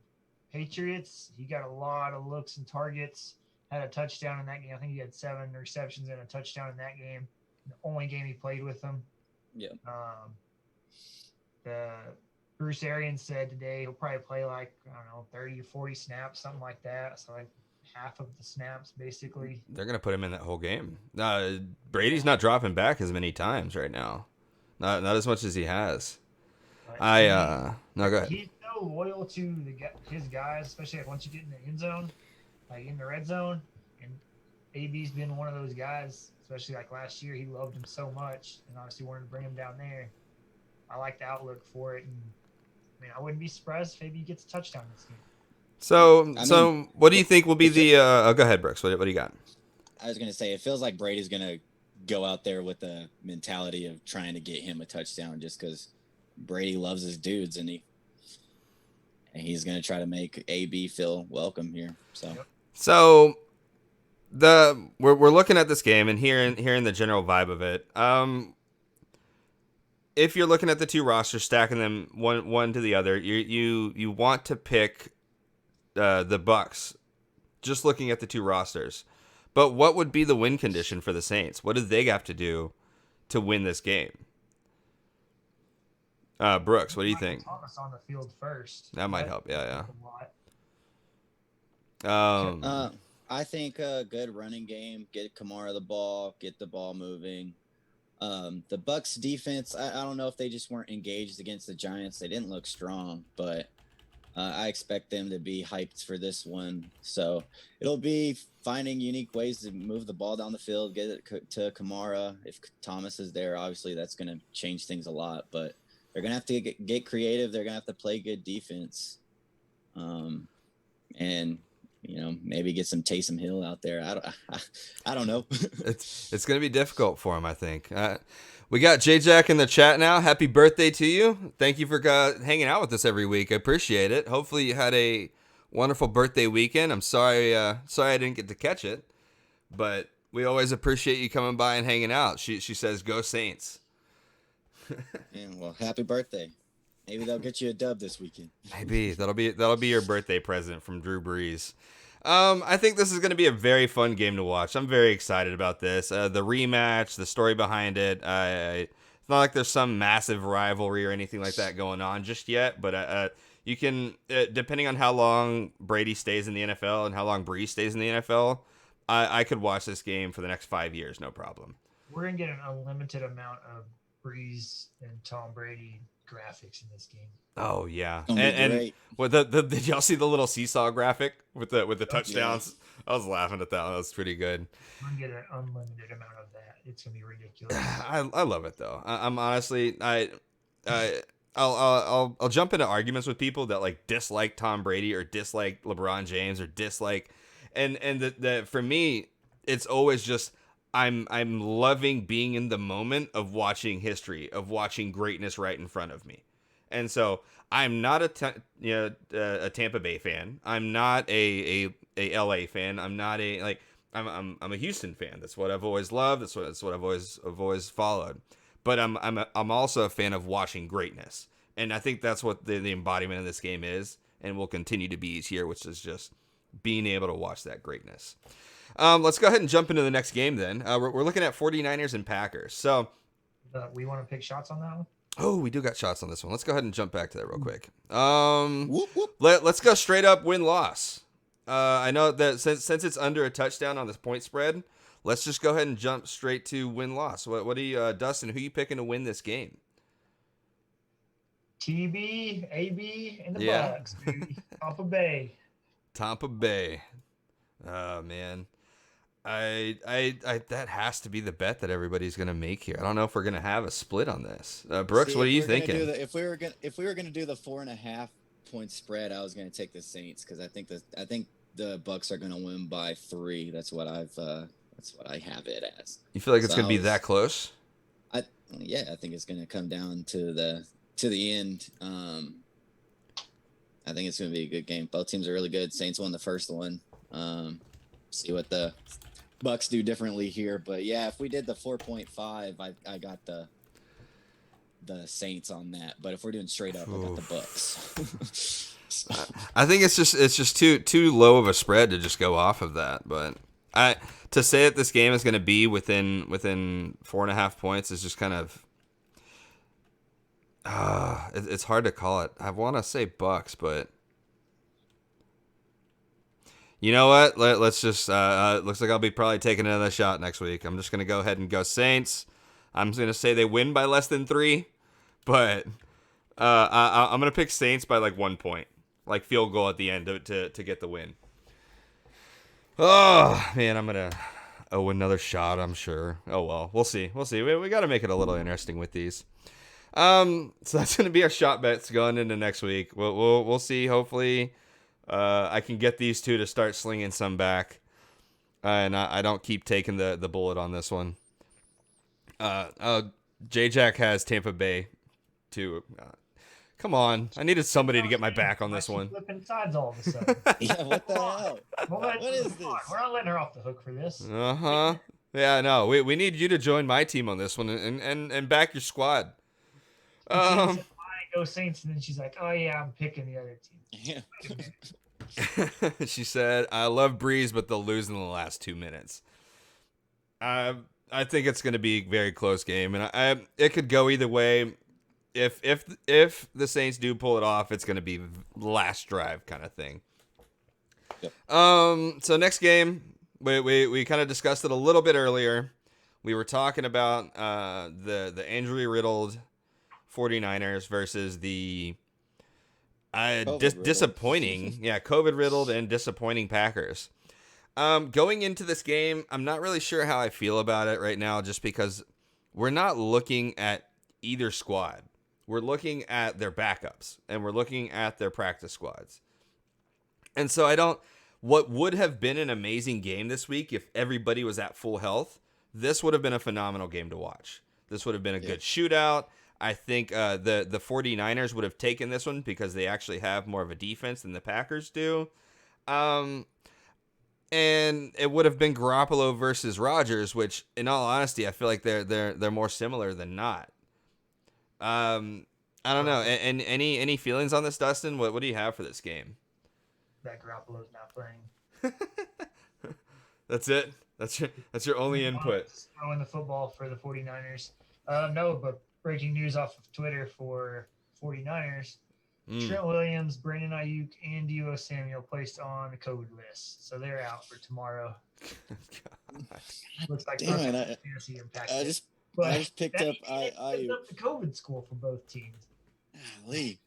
Patriots, he got a lot of looks and targets. Had a touchdown in that game. I think he had 7 receptions and a touchdown in that game. The only game he played with them. Yeah. The Bruce Arians said today he'll probably play 30 or 40 snaps, something like that. So half of the snaps, basically. They're gonna put him in that whole game. Brady's not dropping back as many times right now. Not as much as he has. Go ahead. He's so loyal to his guys, especially once you get in the end zone, in the red zone. And AB's been one of those guys, especially last year. He loved him so much, and obviously wanted to bring him down there. I like the outlook for it, and I wouldn't be surprised if AB gets a touchdown this game. So what do you think will be the? Go ahead, Brooks. What do you got? I was gonna say it feels like Brady's gonna go out there with the mentality of trying to get him a touchdown, just because Brady loves his dudes, and and he's going to try to make AB feel welcome here. So we're looking at this game and hearing the general vibe of it. If you're looking at the two rosters, stacking them one to the other, you want to pick the Bucks. Just looking at the two rosters, but what would be the win condition for the Saints? What do they have to do to win this game? Brooks, what do you think? Thomas on the field first. That might help. Yeah. I think a good running game, get Kamara the ball, get the ball moving. The Bucks defense, I don't know if they just weren't engaged against the Giants. They didn't look strong, but I expect them to be hyped for this one. So it'll be finding unique ways to move the ball down the field, get it to Kamara. If Thomas is there, obviously that's going to change things a lot, but they're going to have to get creative. They're going to have to play good defense. And maybe get some Taysom Hill out there. I don't know. It's going to be difficult for him, I think. We got J-Jack in the chat now. Happy birthday to you. Thank you for hanging out with us every week. I appreciate it. Hopefully you had a wonderful birthday weekend. I'm sorry I didn't get to catch it, but we always appreciate you coming by and hanging out. She says, go Saints. Well, happy birthday. Maybe they'll get you a dub this weekend. Maybe that'll be your birthday present from Drew Brees. I think this is going to be a very fun game to watch. I'm very excited about this. The rematch, the story behind it. It's not like there's some massive rivalry or anything like that going on just yet, but you can, depending on how long Brady stays in the NFL and how long Brees stays in the NFL, I could watch this game for the next 5 years, no problem. We're going to get an unlimited amount of Brees and Tom Brady graphics in this game. Oh yeah, and with the did y'all see the little seesaw graphic with the touchdowns? Yeah. I was laughing at that. That was pretty good. We're gonna get an unlimited amount of that. It's gonna be ridiculous. I love it though. I'm honestly I'll jump into arguments with people that like dislike Tom Brady or dislike LeBron James or dislike, and the for me it's always just I'm loving being in the moment of watching history, of watching greatness right in front of me. And so I'm not a Tampa Bay fan. I'm not a LA fan. I'm not I'm a Houston fan. That's what I've always loved. That's what I've always followed. But I'm also a fan of watching greatness. And I think that's what the embodiment of this game is and will continue to be each year, which is just being able to watch that greatness. Let's go ahead and jump into the next game then. We're looking at 49ers and Packers. So we want to pick shots on that one? Oh, we do got shots on this one. Let's go ahead and jump back to that real quick. Let's go straight up win-loss. I know that since it's under a touchdown on this point spread, let's just go ahead and jump straight to win-loss. What do you, Dustin, who are you picking to win this game? TB, AB, and the Bucks, baby. Tampa Bay. Tampa Bay. Oh, man. I that has to be the bet that everybody's gonna make here. I don't know if we're gonna have a split on this. Brooks, what are you thinking? If we were gonna do the 4.5 point spread, I was gonna take the Saints because I think the Bucks are gonna win by 3. That's what I have it as. You feel like it's gonna be that close? I think it's gonna come down to the end. I think it's gonna be a good game. Both teams are really good. Saints won the first one. See what the Bucks do differently here, but yeah, if we did the 4.5, I got the Saints on that. But if we're doing straight up, I got the Bucks. I think it's just too low of a spread to just go off of that. But to say that this game is going to be within 4.5 points is just kind of it's hard to call it. I want to say Bucks, but. You know what? Let's just looks like I'll be probably taking another shot next week. I'm just going to go ahead and go Saints. I'm going to say they win by less than 3, but I'm going to pick Saints by like 1 point, like field goal at the end to get the win. Oh, man, I'm going to another shot, I'm sure. Oh, well, we'll see. We got to make it a little interesting with these. So that's going to be our shot bets going into next week. We'll see. Hopefully, I can get these two to start slinging some back, and I don't keep taking the bullet on this one. J-Jack has Tampa Bay to Come on. I needed somebody to get my back on this one. Flipping sides all of a sudden. Yeah, what the hell? What is this? We're not letting her off the hook for this. Uh-huh. Yeah, no. We need you to join my team on this one and back your squad. I go Saints, and then she's like, "Oh yeah, I'm picking the other team." Yeah. She said, "I love Breeze, but they'll lose in the last 2 minutes." I think it's going to be a very close game, and it could go either way. If the Saints do pull it off, it's going to be last drive kind of thing. Yep. So next game, we kind of discussed it a little bit earlier. We were talking about the injury riddled 49ers versus the disappointing, COVID riddled and disappointing Packers. Going into this game, I'm not really sure how I feel about it right now, just because we're not looking at either squad. We're looking at their backups, and we're looking at their practice squads. And so what would have been an amazing game this week if everybody was at full health, this would have been a phenomenal game to watch. This would have been a good shootout. I think the 49ers would have taken this one because they actually have more of a defense than the Packers do. And it would have been Garoppolo versus Rodgers, which, in all honesty, I feel like they're more similar than not. I don't know. And any feelings on this, Dustin? What do you have for this game? That Garoppolo's not playing. That's it. That's your only input. Throwing the football for the 49ers. No, but breaking news off of Twitter for 49ers. Trent Williams, Brandon Ayuk, and Deebo Samuel placed on the COVID list, so they're out for tomorrow. Looks like fantasy impact. I just picked up the COVID school for both teams. Golly.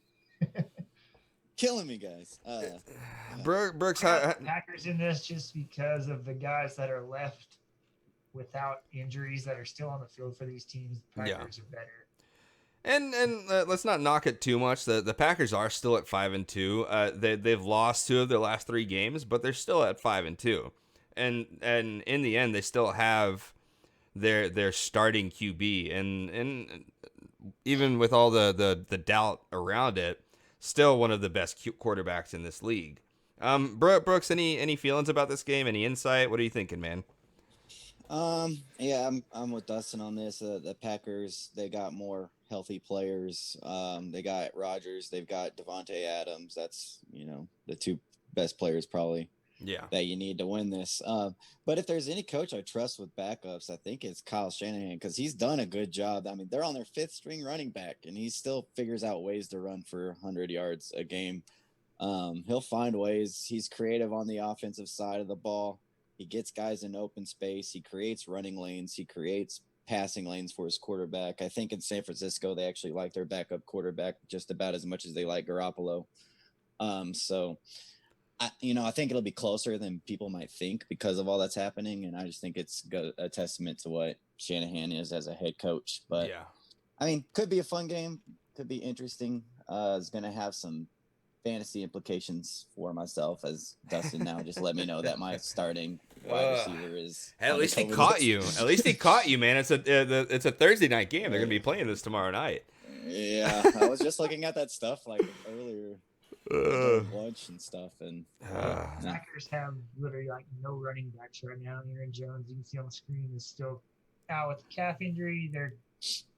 Killing me, guys. Brooks, Packers in this just because of the guys that are left without injuries that are still on the field for these teams. Packers are better. And let's not knock it too much. The Packers are still at 5-2. They've lost 2 of their last 3 games, but they're still at 5-2. And in the end, they still have their starting QB, and even with all the doubt around it, still one of the best quarterbacks in this league. Brooks, any feelings about this game? Any insight? What are you thinking, man? Yeah, I'm with Dustin on this. The Packers, they got more healthy players. They got Rodgers, they've got Devontae Adams. That's, the 2 best players probably that you need to win this. But if there's any coach I trust with backups, I think it's Kyle Shanahan, because he's done a good job. I mean, they're on their 5th string running back, and he still figures out ways to run for 100 yards a game. He'll find ways. He's creative on the offensive side of the ball. He gets guys in open space. He creates running lanes. He creates passing lanes for his quarterback. I think in San Francisco, they actually like their backup quarterback just about as much as they like Garoppolo. So, I think it'll be closer than people might think because of all that's happening. And I just think it's a testament to what Shanahan is as a head coach. But, I mean, could be a fun game. Could be interesting. It's going to have some fantasy implications for myself, as Dustin now just let me know that my starting wide receiver is. At least he caught you. At least he caught you, man. It's a Thursday night game. They're gonna be playing this tomorrow night. Yeah, I was just looking at that stuff like earlier, lunch and stuff, and Packers have literally like no running backs right now. Aaron Jones, you can see on the screen, is still out with a calf injury.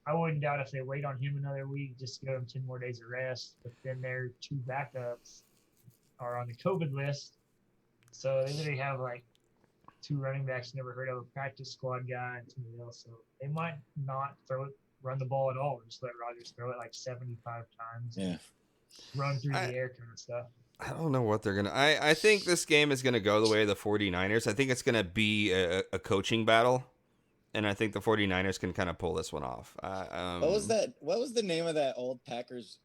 I wouldn't doubt if they wait on him another week just to give him 10 more days of rest. But then their 2 backups are on the COVID list. So they literally have like 2 running backs never heard of, a practice squad guy and somebody else. So they might not run the ball at all. Just let Rodgers throw it like 75 times. Yeah. Run through the air kind of stuff. I don't know what they're going to. I think this game is going to go the way of the 49ers. I think it's going to be a coaching battle. And I think the 49ers can kind of pull this one off. What was that? What was the name of that old Packers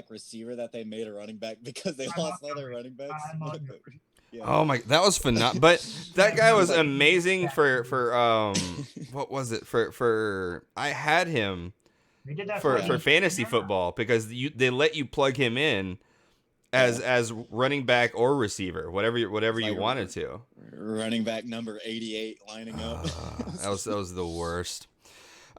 receiver that they made a running back because they lost all their running backs? Yeah. Oh my, that was phenomenal. But that guy was amazing for what was it? I had him for fantasy football because they let you plug him in as running back or receiver, whatever you wanted to. Running back number 88 lining up. That was the worst.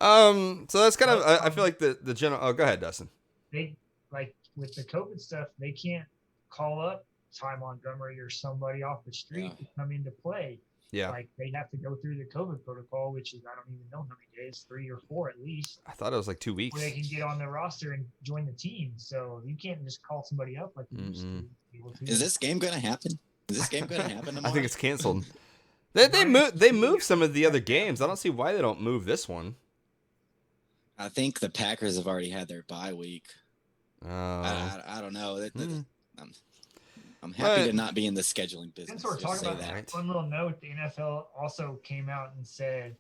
So that's kind of I feel like the general. Oh, go ahead, Dustin. They like with the COVID stuff, they can't call up Ty Montgomery or somebody off the street to come into play. Yeah. Like they have to go through the COVID protocol, which is I don't even know how many days, 3 or 4 at least. I thought it was like 2 weeks. Where they can get on the roster and join the team. So you can't just call somebody up like you used to be able to. Is this game going to happen? Is this game going to happen tomorrow? I think it's canceled. They moved some of the other games. I don't see why they don't move this one. I think the Packers have already had their bye week. I don't know. I'm happy to not be in the scheduling business. Since we're talking about that, one little note, the NFL also came out and said,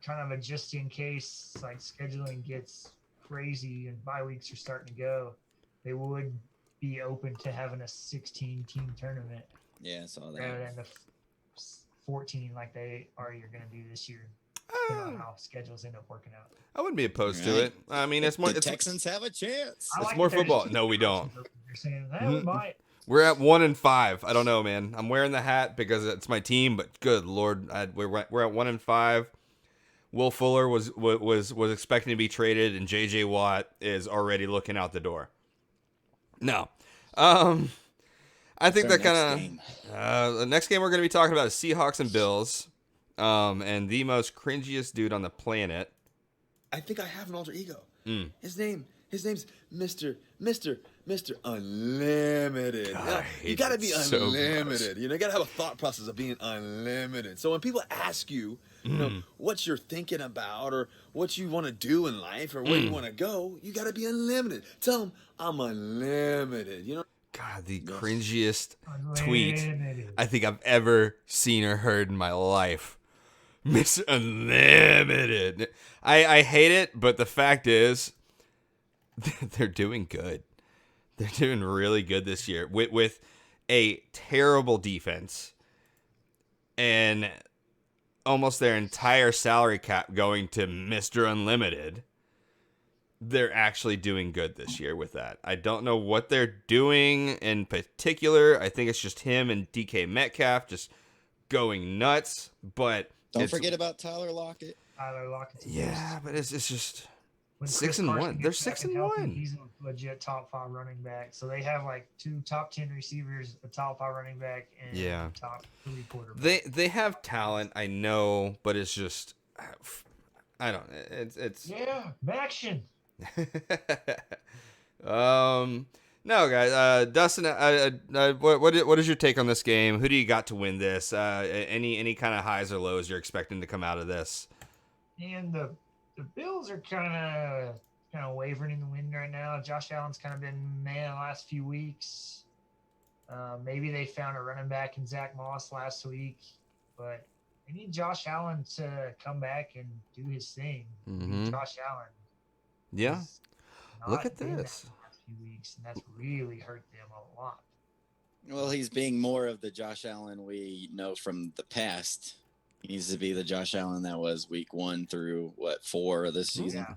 kind of a just in case like scheduling gets crazy and bye weeks are starting to go, they would be open to having a 16-team tournament. Yeah, I saw that. Rather than the 14 like they already are going to do this year. Depending on how schedules end up working out. I wouldn't be opposed to it. I mean, it's more. The Texans have a chance. It's more football. No, we don't. They're saying, we might. We're at 1-5. I don't know, man. I'm wearing the hat because it's my team, but good Lord, we're at 1-5. Will Fuller was expecting to be traded, and J.J. Watt is already looking out the door. No, I think that kind of the next game we're going to be talking about is Seahawks and Bills, and the most cringiest dude on the planet. I think I have an alter ego. His name's Mr. Unlimited. You gotta be unlimited. You gotta have a thought process of being unlimited. So when people ask you, what you're thinking about or what you want to do in life or where you want to go, you gotta be unlimited. Tell them I'm unlimited. God, the cringiest tweet I think I've ever seen or heard in my life. Mr. Unlimited. I hate it, but the fact is, they're doing good. They're doing really good this year with a terrible defense and almost their entire salary cap going to Mr. Unlimited. They're actually doing good this year with that. I don't know what they're doing in particular. I think it's just him and DK Metcalf just going nuts. But don't forget about Tyler Lockett. Yeah, but it's just when 6-1. They're 6-1. He's a legit top 5 running back. So they have like 2 top 10 receivers, a top 5 running back, and top 3 quarterbacks. They have talent, I know, but it's just I don't. It's action. No, guys. Dustin, what is your take on this game? Who do you got to win this? Any kind of highs or lows you're expecting to come out of this? And the Bills are kind of wavering in the wind right now. Josh Allen's kind of been man the last few weeks. Maybe they found a running back in Zach Moss last week, but they need Josh Allen to come back and do his thing. Josh Allen. Yeah. Look at this. Few weeks, and that's really hurt them a lot. Well, he's being more of the Josh Allen we know from the past. He needs to be the Josh Allen that was week 1 through 4 of this season.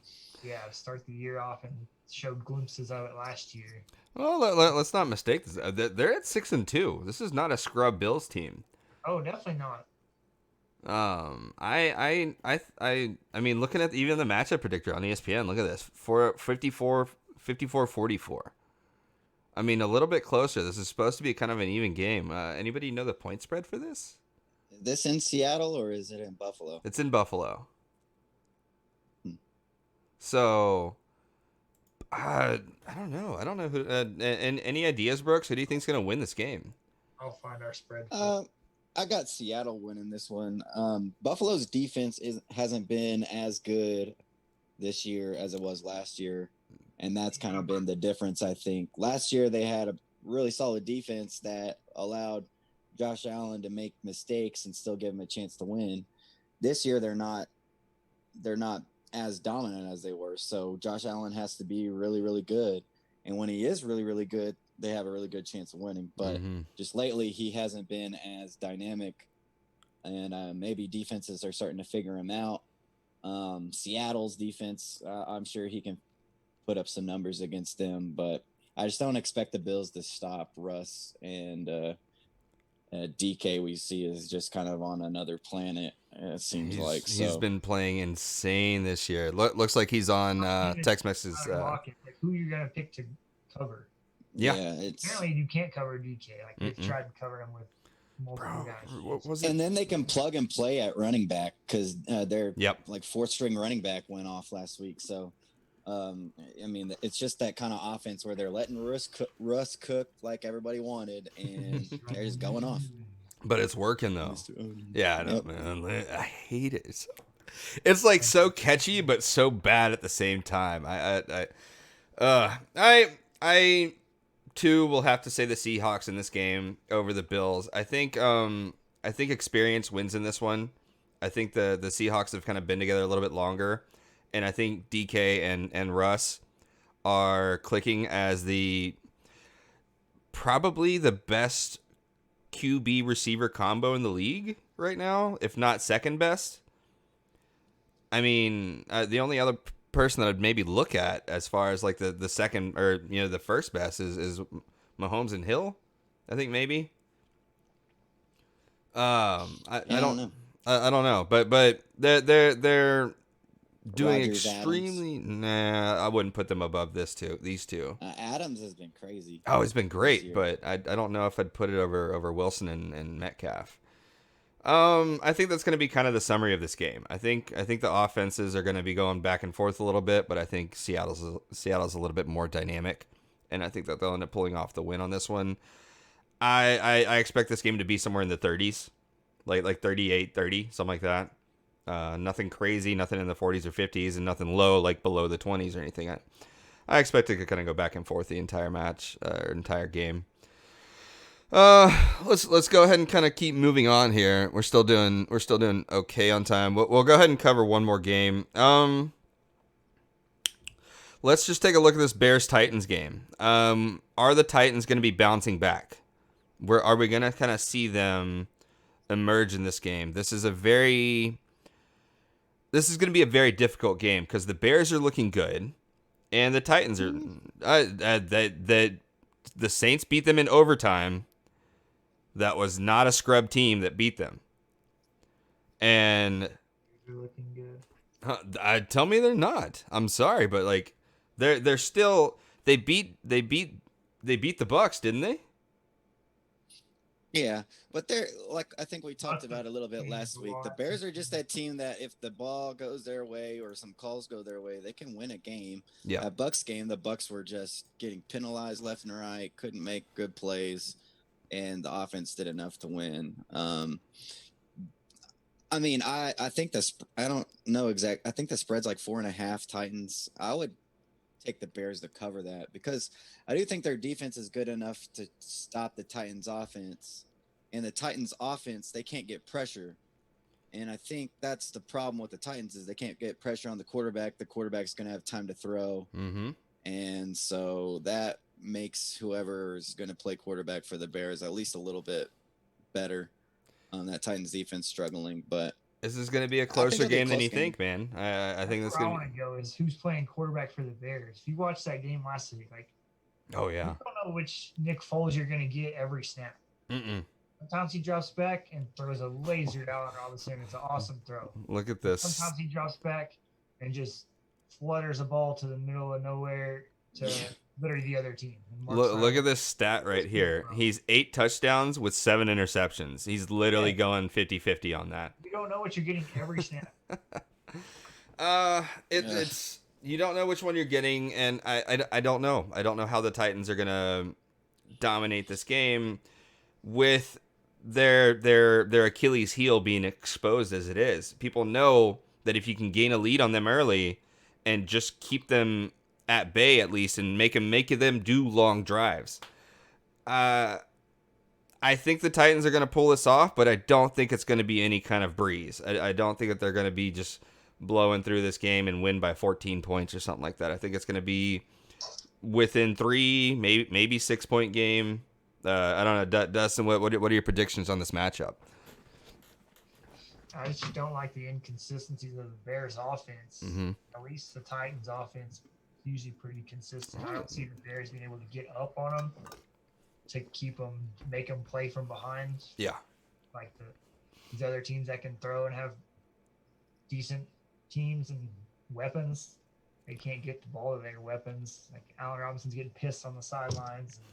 Yeah, start the year off and showed glimpses of it last year. Well, let's not mistake this. They're at 6-2. This is not a scrub Bills team. Oh, definitely not. I mean, looking at even the matchup predictor on ESPN, look at this. 54-44. I mean, a little bit closer. This is supposed to be kind of an even game. Anybody know the point spread for this? Is this in Seattle or is it in Buffalo? It's in Buffalo. So, I don't know. I don't know who. And any ideas, Brooks? Who do you think's going to win this game? I'll find our spread. I got Seattle winning this one. Buffalo's defense hasn't been as good this year as it was last year. And that's kind of been the difference, I think. Last year, they had a really solid defense that allowed Josh Allen to make mistakes and still give him a chance to win. This year, they're not as dominant as they were. So Josh Allen has to be really, really good. And when he is really, really good, they have a really good chance of winning. But just lately, he hasn't been as dynamic. And maybe defenses are starting to figure him out. Seattle's defense, I'm sure he can put up some numbers against them, but I just don't expect the Bills to stop Russ, and DK we see is just kind of on another planet. It seems he's been playing insane this year. Looks like he's on text messages. Like who you're gonna pick to cover. Yeah. It's Apparently you can't cover DK. Like they've tried to cover him with multiple guys. What was it? and then they can plug and play at running back because their Yep. like fourth string running back went off last week. So, I mean, it's just that kind of offense where they're letting Russ cook like everybody wanted, and they're just going off. But it's working though. Yeah, I know, Yep. man. I hate it. It's like so catchy, but so bad at the same time. I too will have to say the Seahawks in this game over the Bills. I think experience wins in this one. I think the Seahawks have kind of been together a little bit longer, and I think DK and Russ are clicking as probably the best QB receiver combo in the league right now, if not second best. I mean, the only other person that I'd maybe look at as far as like the second or the first best is Mahomes and Hill. I think maybe. I don't know. I don't know, but they're doing Rodgers, extremely. Adams. Nah, I wouldn't put them above these two. Adams has been crazy. Oh, it's been great, year. but I don't know if I'd put it over Wilson and Metcalf. I think that's going to be kind of the summary of this game. I think the offenses are going to be going back and forth a little bit, but I think Seattle's a little bit more dynamic, and I think that they'll end up pulling off the win on this one. I expect this game to be somewhere in the 30s, like 38-30, something like that. Nothing crazy, nothing in the 40s or 50s, and nothing low like below the 20s or anything. I expect it to kind of go back and forth the entire match, entire game. Let's go ahead and kind of keep moving on here. We're still doing okay on time. We'll go ahead and cover one more game. Let's just take a look at this Bears-Titans game. Are the Titans going to be bouncing back? Are we going to kind of see them emerge in this game? This is going to be a very difficult game because the Bears are looking good, and the Titans are. The Saints beat them in overtime. That was not a scrub team that beat them, and They're looking good. tell me they're not. I'm sorry, but like they're still they beat the Bucks, didn't they? Yeah, but they're like I think we talked about a little bit last week. The Bears are just that team that if the ball goes their way or some calls go their way, they can win a game. Yeah. That Bucks game, the Bucks were just getting penalized left and right, couldn't make good plays, and the offense did enough to win. I mean, I think I don't know exact. I think the spread's like 4.5 Titans. I would take the Bears to cover that because I do think their defense is good enough to stop the Titans offense, and the Titans offense, they can't get pressure. And I think that's the problem with the Titans is they can't get pressure on the quarterback. The quarterback's going to have time to throw. Mm-hmm. And so that makes whoever is going to play quarterback for the Bears at least a little bit better. That Titans defense struggling, but this is going to be a closer game than you think, man. I think that's where I going to want to go is who's playing quarterback for the Bears. If you watched that game last week, like, oh yeah, you don't know which Nick Foles you're going to get every snap. Mm-mm. Sometimes he drops back and throws a laser down on Robinson. It's an awesome throw. Look at this. Sometimes he drops back and just flutters a ball to the middle of nowhere to literally the other team. Look at this stat right here. He's 8 touchdowns with 7 interceptions. He's literally going 50-50 on that. You don't know what you're getting every snap. It's you don't know which one you're getting, and I don't know. I don't know how the Titans are gonna dominate this game with their Achilles heel being exposed as it is. People know that if you can gain a lead on them early and just keep them at bay at least and make them do long drives. I think the Titans are going to pull this off, but I don't think it's going to be any kind of breeze. I don't think that they're going to be just blowing through this game and win by 14 points or something like that. I think it's going to be within 3, maybe 6-point game. I don't know, Dustin. What are your predictions on this matchup? I just don't like the inconsistencies of the Bears' offense. Mm-hmm. At least the Titans' offense is usually pretty consistent. I don't see the Bears being able to get up on them to make them play from behind. Yeah. Like these other teams that can throw and have decent teams and weapons. they can't get the ball to their weapons. Like Allen Robinson's getting pissed on the sidelines. And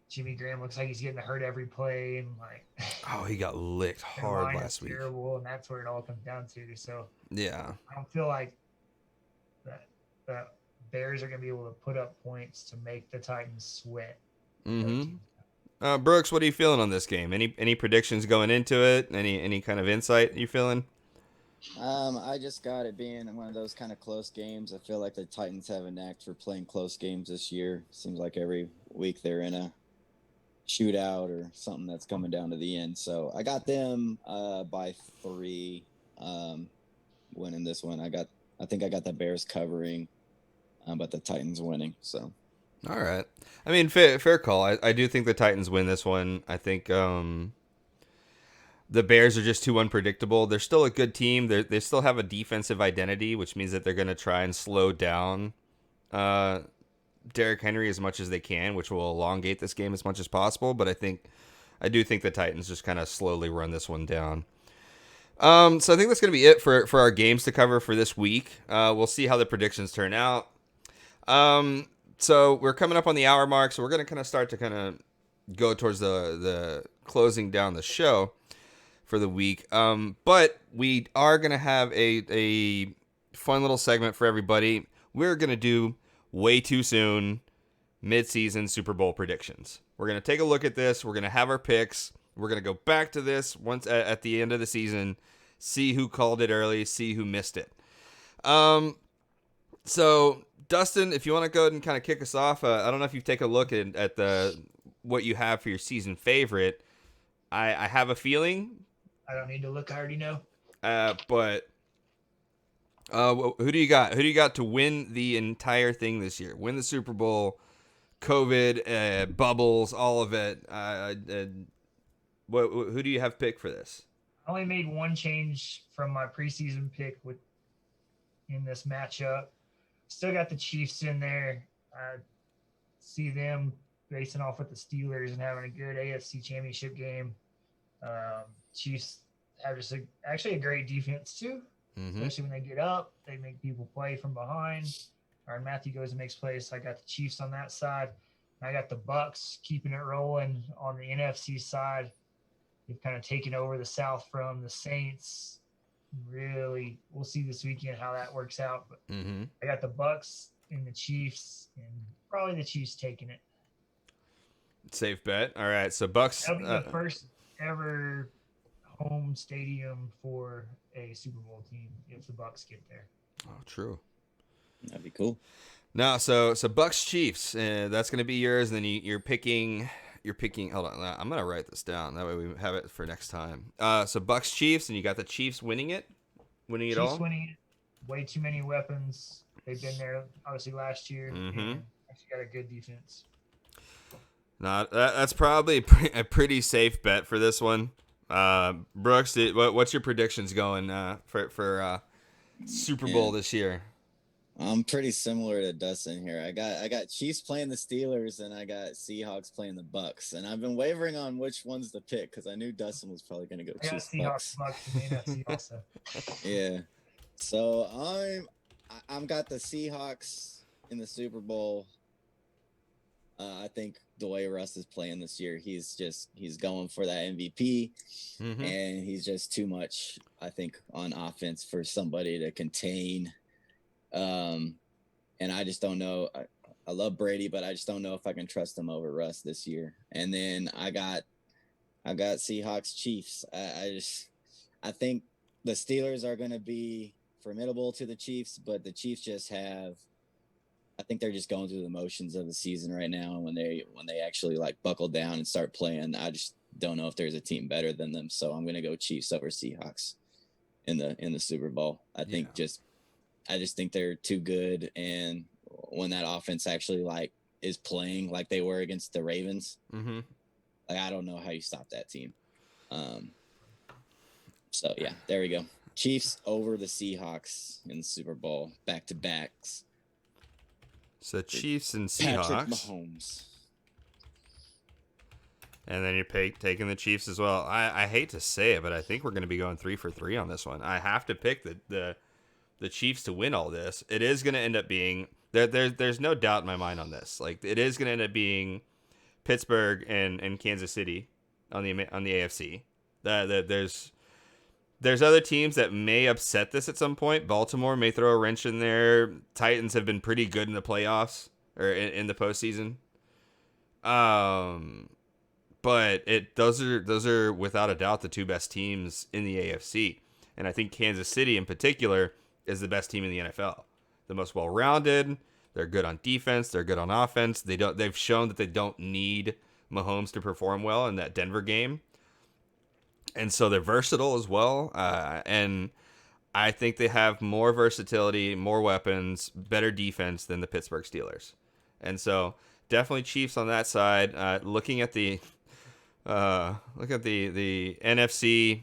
Jimmy Graham looks like he's getting hurt every play, and like Oh, he got licked their hard line last is week. terrible, and that's where it all comes down to. So Yeah. I don't feel like the Bears are going to be able to put up points to make the Titans sweat. Mm-hmm. Brooks, what are you feeling on this game? Any predictions going into it? Any kind of insight you feeling? I just got it being one of those kind of close games. I feel like the Titans have a knack for playing close games this year. Seems like every week they're in a shootout or something that's coming down to the end. So I got them by 3 winning this one. I think I got the Bears covering, but the Titans winning. So. All right. I mean, fair call. I do think the Titans win this one. I think the Bears are just too unpredictable. They're still a good team. They still have a defensive identity, which means that they're going to try and slow down Derrick Henry as much as they can, which will elongate this game as much as possible. But I do think the Titans just kind of slowly run this one down. So I think that's going to be it for our games to cover for this week. We'll see how the predictions turn out. So we're coming up on the hour mark, so we're going to kind of start to kind of go towards the closing down the show for the week. But we are going to have a fun little segment for everybody. We're going to do way too soon mid-season Super Bowl predictions. We're going to take a look at this. We're going to have our picks. We're going to go back to this once at the end of the season, see who called it early, see who missed it. So Dustin, if you want to go ahead and kind of kick us off, I don't know if you've taken a look at what you have for your season favorite. I have a feeling. I don't need to look. I already know. But who do you got? Who do you got to win the entire thing this year? Win the Super Bowl, COVID, bubbles, all of it. Who do you have picked for this? I only made one change from my preseason pick in this matchup. Still got the Chiefs in there. I see them racing off with the Steelers and having a good AFC Championship game. Chiefs have just actually a great defense too, especially when they get up. They make people play from behind. Or Matthew goes and makes plays. So I got the Chiefs on that side. And I got the Bucks keeping it rolling on the NFC side. They've kind of taken over the South from the Saints. Really, we'll see this weekend how that works out. But I got the Bucks and the Chiefs, and probably the Chiefs taking it. Safe bet. All right, so Bucks. That'll be the first ever home stadium for a Super Bowl team if the Bucks get there. Oh, true. That'd be cool. No, so Bucks Chiefs. That's going to be yours. And then you're picking. Hold on, I'm gonna write this down. That way we have it for next time. So Bucks Chiefs, and you got the Chiefs winning it all. Chiefs winning it. Way too many weapons. They've been there obviously last year. And actually got a good defense. No, that's probably a pretty safe bet for this one. Brooks, what's your predictions going for Super Bowl this year? I'm pretty similar to Dustin here. I got Chiefs playing the Steelers, and I got Seahawks playing the Bucks. And I've been wavering on which ones to pick because I knew Dustin was probably going to go Chiefs. Seahawks Bucks in the NFC also. Yeah. So I'm got the Seahawks in the Super Bowl. I think the way Russ is playing this year, he's going for that MVP, and he's just too much, I think, on offense for somebody to contain. And I just don't know. I love Brady, but I just don't know if I can trust him over Russ this year. And then I got Seahawks Chiefs. I think the Steelers are going to be formidable to the Chiefs, but the Chiefs I think they're just going through the motions of the season right now. And when they actually like buckle down and start playing, I just don't know if there's a team better than them. So I'm going to go Chiefs over Seahawks in the Super Bowl. I just think they're too good, and when that offense actually like is playing like they were against the Ravens, like I don't know how you stop that team. So yeah, there we go. Chiefs over the Seahawks in the Super Bowl, back to backs. So Chiefs and Seahawks. Patrick Mahomes. And then you're taking the Chiefs as well. I hate to say it, but I think we're going to be going 3 for 3 on this one. I have to pick the the Chiefs to win all this, it is going to end up being there's no doubt in my mind on this. Like, it is going to end up being Pittsburgh and Kansas City on the AFC. There's other teams that may upset this at some point. Baltimore may throw a wrench in there. Titans have been pretty good in the playoffs or in the postseason. But those are without a doubt the two best teams in the AFC, and I think Kansas City in particular is the best team in the NFL. The most well-rounded. They're good on defense. They're good on offense. They've shown that they don't need Mahomes to perform well in that Denver game, and so they're versatile as well. And I think they have more versatility, more weapons, better defense than the Pittsburgh Steelers, and so definitely Chiefs on that side. Looking at the NFC.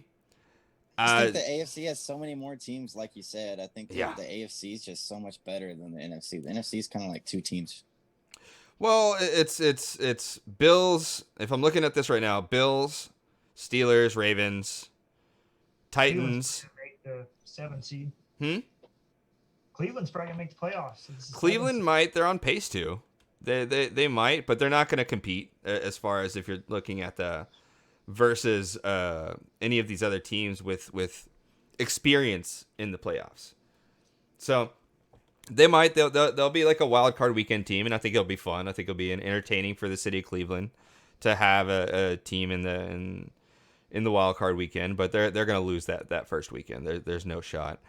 I think the AFC has so many more teams, like you said. I think the AFC is just so much better than the NFC. The NFC is kind of like two teams. Well, it's Bills. If I'm looking at this right now, Bills, Steelers, Ravens, Titans. Make the 7 seed. Cleveland's probably gonna make the playoffs. Cleveland might. They're on pace to. They might, but they're not going to compete as far as if you're looking at the versus any of these other teams with experience in the playoffs. So they'll be like a wild card weekend team, and I think it'll be fun. I think it'll be entertaining for the city of Cleveland to have a team in the wild card weekend, but they're going to lose that first weekend. There's no shot.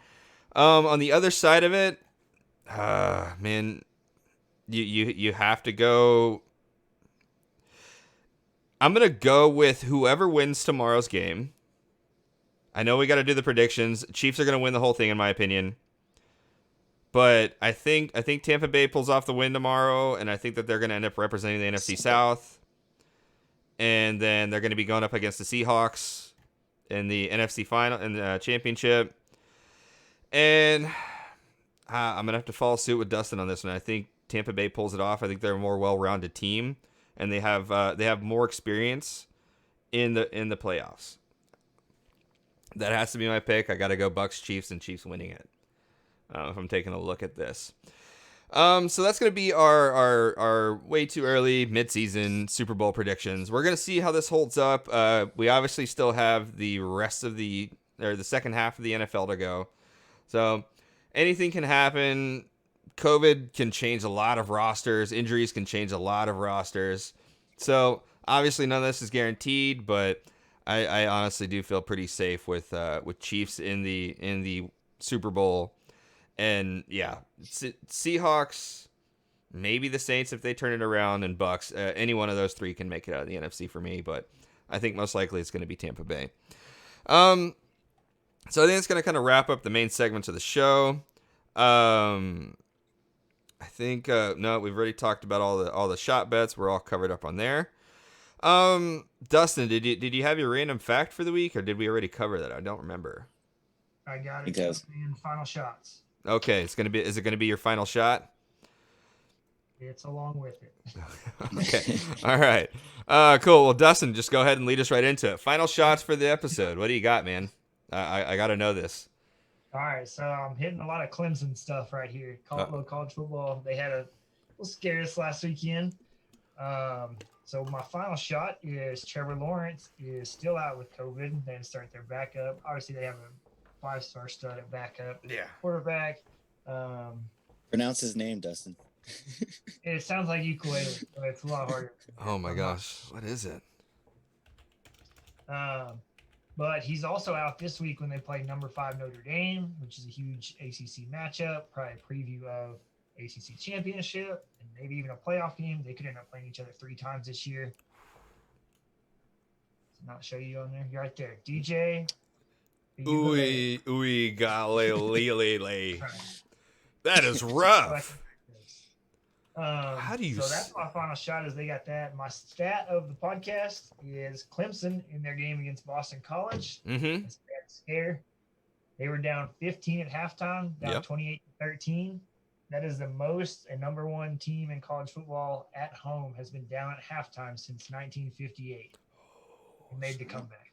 On the other side of it, man. You have to go. I'm going to go with whoever wins tomorrow's game. I know we got to do the predictions. Chiefs are going to win the whole thing, in my opinion. But I think Tampa Bay pulls off the win tomorrow, and I think that they're going to end up representing the NFC South. And then they're going to be going up against the Seahawks in the NFC final in the championship. And I'm going to have to follow suit with Dustin on this one. I think Tampa Bay pulls it off. I think they're a more well-rounded team, and they have more experience in the playoffs. That has to be my pick. I got to go Bucks, Chiefs, and Chiefs winning it. If I'm taking a look at this, so that's going to be our way too early mid-season Super Bowl predictions. We're going to see how this holds up. We obviously still have the rest of the second half of the NFL to go, so anything can happen. COVID can change a lot of rosters. Injuries can change a lot of rosters. So obviously none of this is guaranteed, but I honestly do feel pretty safe with Chiefs in the Super Bowl. And yeah, Seahawks, maybe the Saints if they turn it around, and Bucks. Any one of those three can make it out of the NFC for me, but I think most likely it's going to be Tampa Bay. So I think it's going to kind of wrap up the main segments of the show. I think no, we've already talked about all the shot bets. We're all covered up on there. Dustin, did you have your random fact for the week, or did we already cover that? I don't remember. I got it. In final shots. Okay, is it gonna be your final shot? It's along with it. Okay. All right. Cool. Well, Dustin, just go ahead and lead us right into it. Final shots for the episode. What do you got, man? I got to know this. All right, so I'm hitting a lot of Clemson stuff right here. College football. They had a little scare this last weekend. So my final shot is Trevor Lawrence is still out with COVID. They start their backup. Obviously, they have a 5-star stud at backup. Yeah. Quarterback. Pronounce his name, Dustin. It sounds like ukulele, but it's a lot harder. Oh my gosh, what is it? But he's also out this week when they play number 5 Notre Dame, which is a huge ACC matchup, probably a preview of ACC championship, and maybe even a playoff game. They could end up playing each other 3 times this year. Not show you on there. You're right there. DJ. Ooey, golly. That is rough. How do you? So that's my final shot. Is they got that. My stat of the podcast is Clemson in their game against Boston College. Mm-hmm. Scare. They were down 15 at halftime, down 28-13. That is the most a number 1 team in college football at home has been down at halftime since 1958. And made the comeback.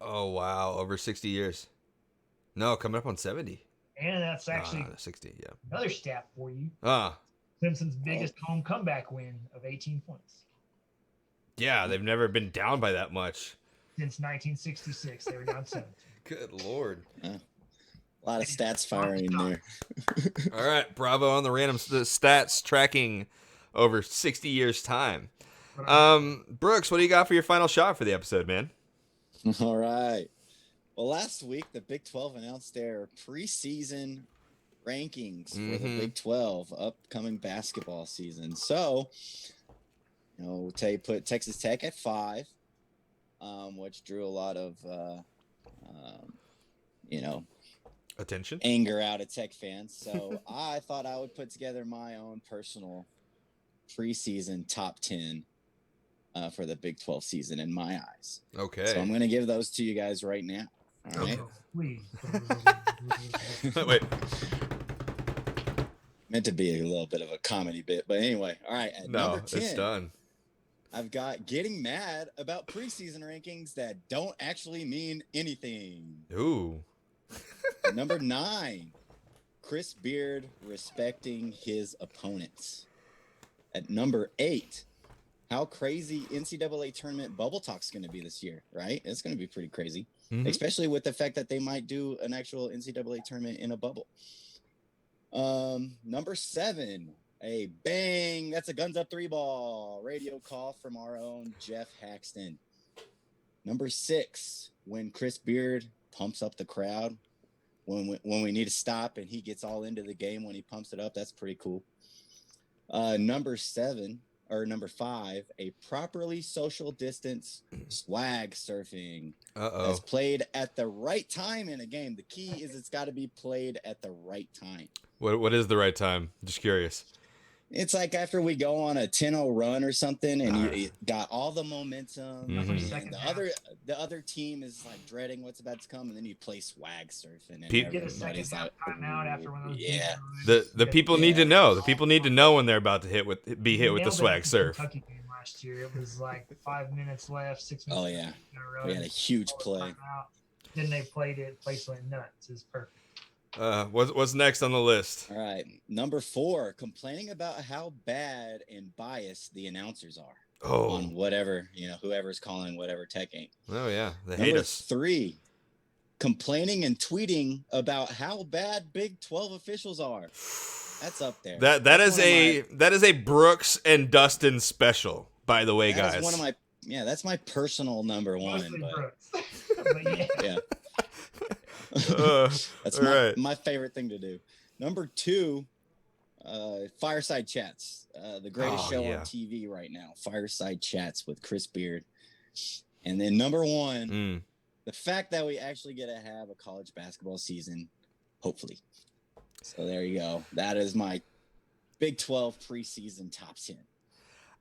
Oh wow! Over 60 years. No, coming up on 70. And that's actually 60. Yeah. another stat for you. Ah. Clemson's biggest home comeback win of 18 points. Yeah, they've never been down by that much. Since 1966, they were down 17. Good Lord. A lot of stats firing there. All right, bravo on the random stats tracking over 60 years' time. Brooks, what do you got for your final shot for the episode, man? All right. Well, last week, the Big 12 announced their preseason rankings for the Big 12 upcoming basketball season. So, they put Texas Tech at 5, which drew a lot of, attention, anger out of Tech fans. So I thought I would put together my own personal preseason top 10 for the Big 12 season in my eyes. Okay. So I'm going to give those to you guys right now. All right. Please. Wait. Meant to be a little bit of a comedy bit, but anyway. All right. At number 10, it's done. I've got getting mad about preseason rankings that don't actually mean anything. Ooh. At number 9, Chris Beard respecting his opponents. At number 8, how crazy NCAA tournament bubble talk's going to be this year, right? It's going to be pretty crazy, especially with the fact that they might do an actual NCAA tournament in a bubble. Number 7, a bang, that's a guns up 3 ball radio call from our own Jeff Haxton. Number 6, when Chris Beard pumps up the crowd, when we need to stop and he gets all into the game when he pumps it up, that's pretty cool. Number 5, a properly social distance swag surfing. That's played at the right time in a game. The key is it's got to be played at the right time. What is the right time? Just curious. It's like after we go on a 10-0 run or something, and you got all the momentum. And the other team is like dreading what's about to come, and then you play swag surfing. And get a second timeout after one of those. Yeah. The people need to know. The people need to know when they're about to be hit with the swag surf. Kentucky game last year, it was like 5 minutes left, 6 minutes. Oh yeah. In a row. We had a huge play. Then they played it. Place went nuts. It's perfect. What's next on the list? All right. Number 4, complaining about how bad and biased the announcers are on whatever, whoever's calling whatever tech game. Oh, yeah. They hate us. 3, complaining and tweeting about how bad Big 12 officials are. That's up there. That is a Brooks and Dustin special, by the way, guys. That's my personal number 1. Mostly but, Brooks. But yeah. That's my favorite thing to do. Number 2, Fireside Chats, the greatest show on TV right now. Fireside Chats with Chris Beard. And then number 1, the fact that we actually get to have a college basketball season, hopefully. So there you go. That is my Big 12 preseason top 10.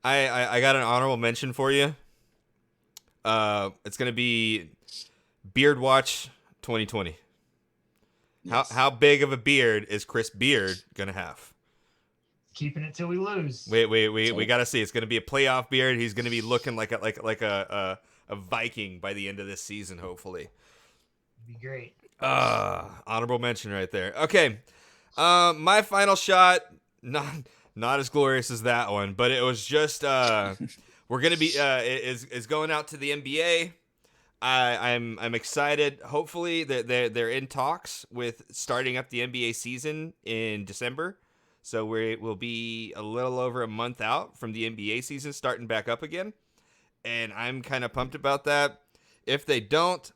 I got an honorable mention for you. It's going to be Beard Watch 2020. Yes. How big of a beard is Chris Beard gonna have? Keeping it till we lose. Wait. We gotta see. It's gonna be a playoff beard. He's gonna be looking like a Viking by the end of this season, hopefully. It'd be great. Honorable mention right there. Okay. My final shot, not as glorious as that one, but it was just we're gonna be is going out to the NBA. I'm excited. Hopefully they're in talks with starting up the NBA season in December. So we'll be a little over a month out from the NBA season starting back up again. And I'm kind of pumped about that. If they don't,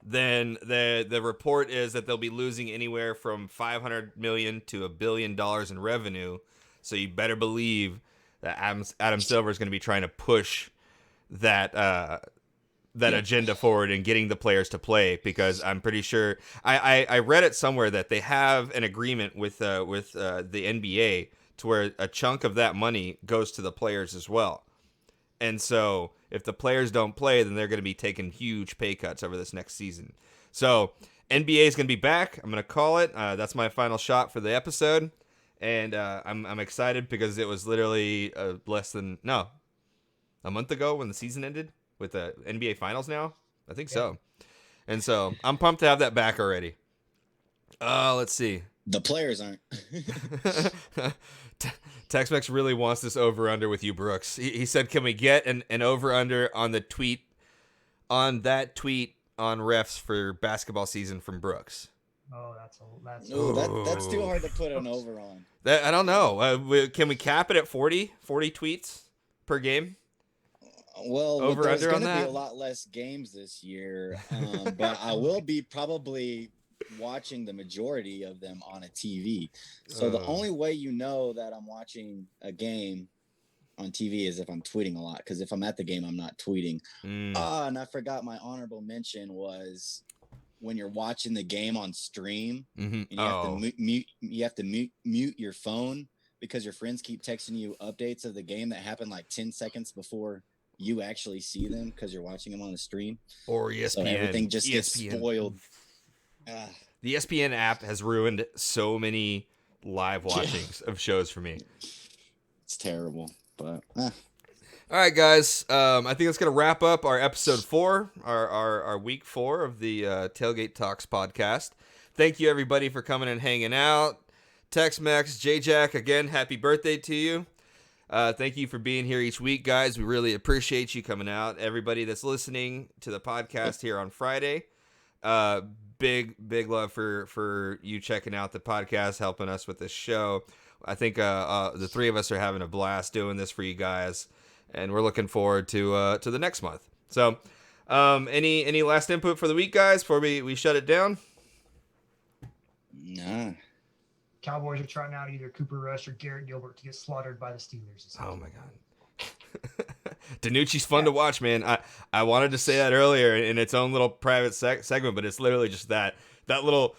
then the report is that they'll be losing anywhere from $500 million to $1 billion in revenue. So you better believe that Adam Silver is going to be trying to push that agenda forward and getting the players to play, because I'm pretty sure I read it somewhere that they have an agreement with the NBA to where a chunk of that money goes to the players as well. And so if the players don't play, then they're going to be taking huge pay cuts over this next season. So NBA is going to be back. I'm going to call it. That's my final shot for the episode. And I'm excited because it was literally a month ago when the season ended. With the NBA Finals now? I think so. And so I'm pumped to have that back already. Let's see. The players aren't. Tex-Mex really wants this over-under with you, Brooks. He said, can we get an over-under on the tweet, on that tweet on refs for basketball season from Brooks? Oh, that's That's too hard to put an over on. I don't know. Can we cap it at 40 tweets per game? Well, there's over-under on going to be that? a lot less games this year, but I will be probably watching the majority of them on a TV. So the only way you know that I'm watching a game on TV is if I'm tweeting a lot, because if I'm at the game, I'm not tweeting. And I forgot my honorable mention was when you're watching the game on stream, and you have to mute your phone because your friends keep texting you updates of the game that happen like 10 seconds before you actually see them because you're watching them on the stream. Or ESPN. So everything just gets spoiled. The ESPN app has ruined so many live watchings of shows for me. It's terrible, but all right, guys. I think that's gonna wrap up our episode 4, our week 4 of the Tailgate Talks podcast. Thank you, everybody, for coming and hanging out. Tex-Mex, J-Jack, again, happy birthday to you. Thank you for being here each week, guys. We really appreciate you coming out. Everybody that's listening to the podcast here on Friday, big love for you checking out the podcast, helping us with this show. I think the three of us are having a blast doing this for you guys, and we're looking forward to the next month. So, any last input for the week, guys, before we shut it down? nah. Cowboys are trying out either Cooper Rush or Garrett Gilbert to get slaughtered by the Steelers. Oh my God. Danucci's fun to watch, man. I wanted to say that earlier in its own little private segment, but it's literally just that little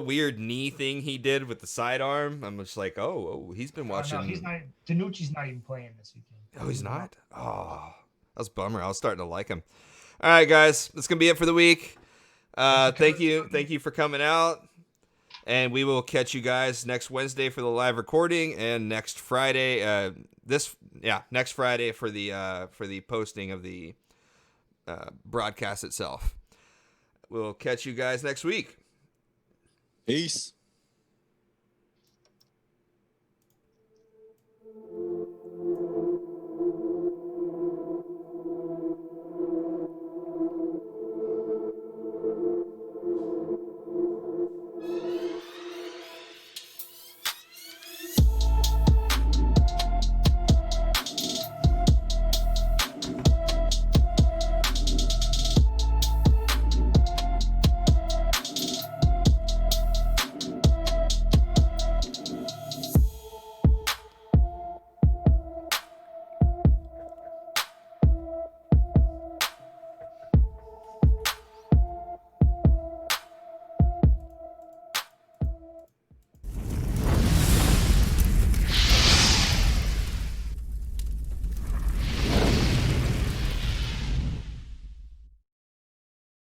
weird knee thing he did with the sidearm. I'm just like, oh, he's been watching. No, he's not. Danucci's not even playing this weekend. Oh, he's not? Oh, that was a bummer. I was starting to like him. All right, guys, that's gonna be it for the week. Thank you for coming out. And we will catch you guys next Wednesday for the live recording, and next Friday, next Friday for the posting of the broadcast itself. We'll catch you guys next week. Peace.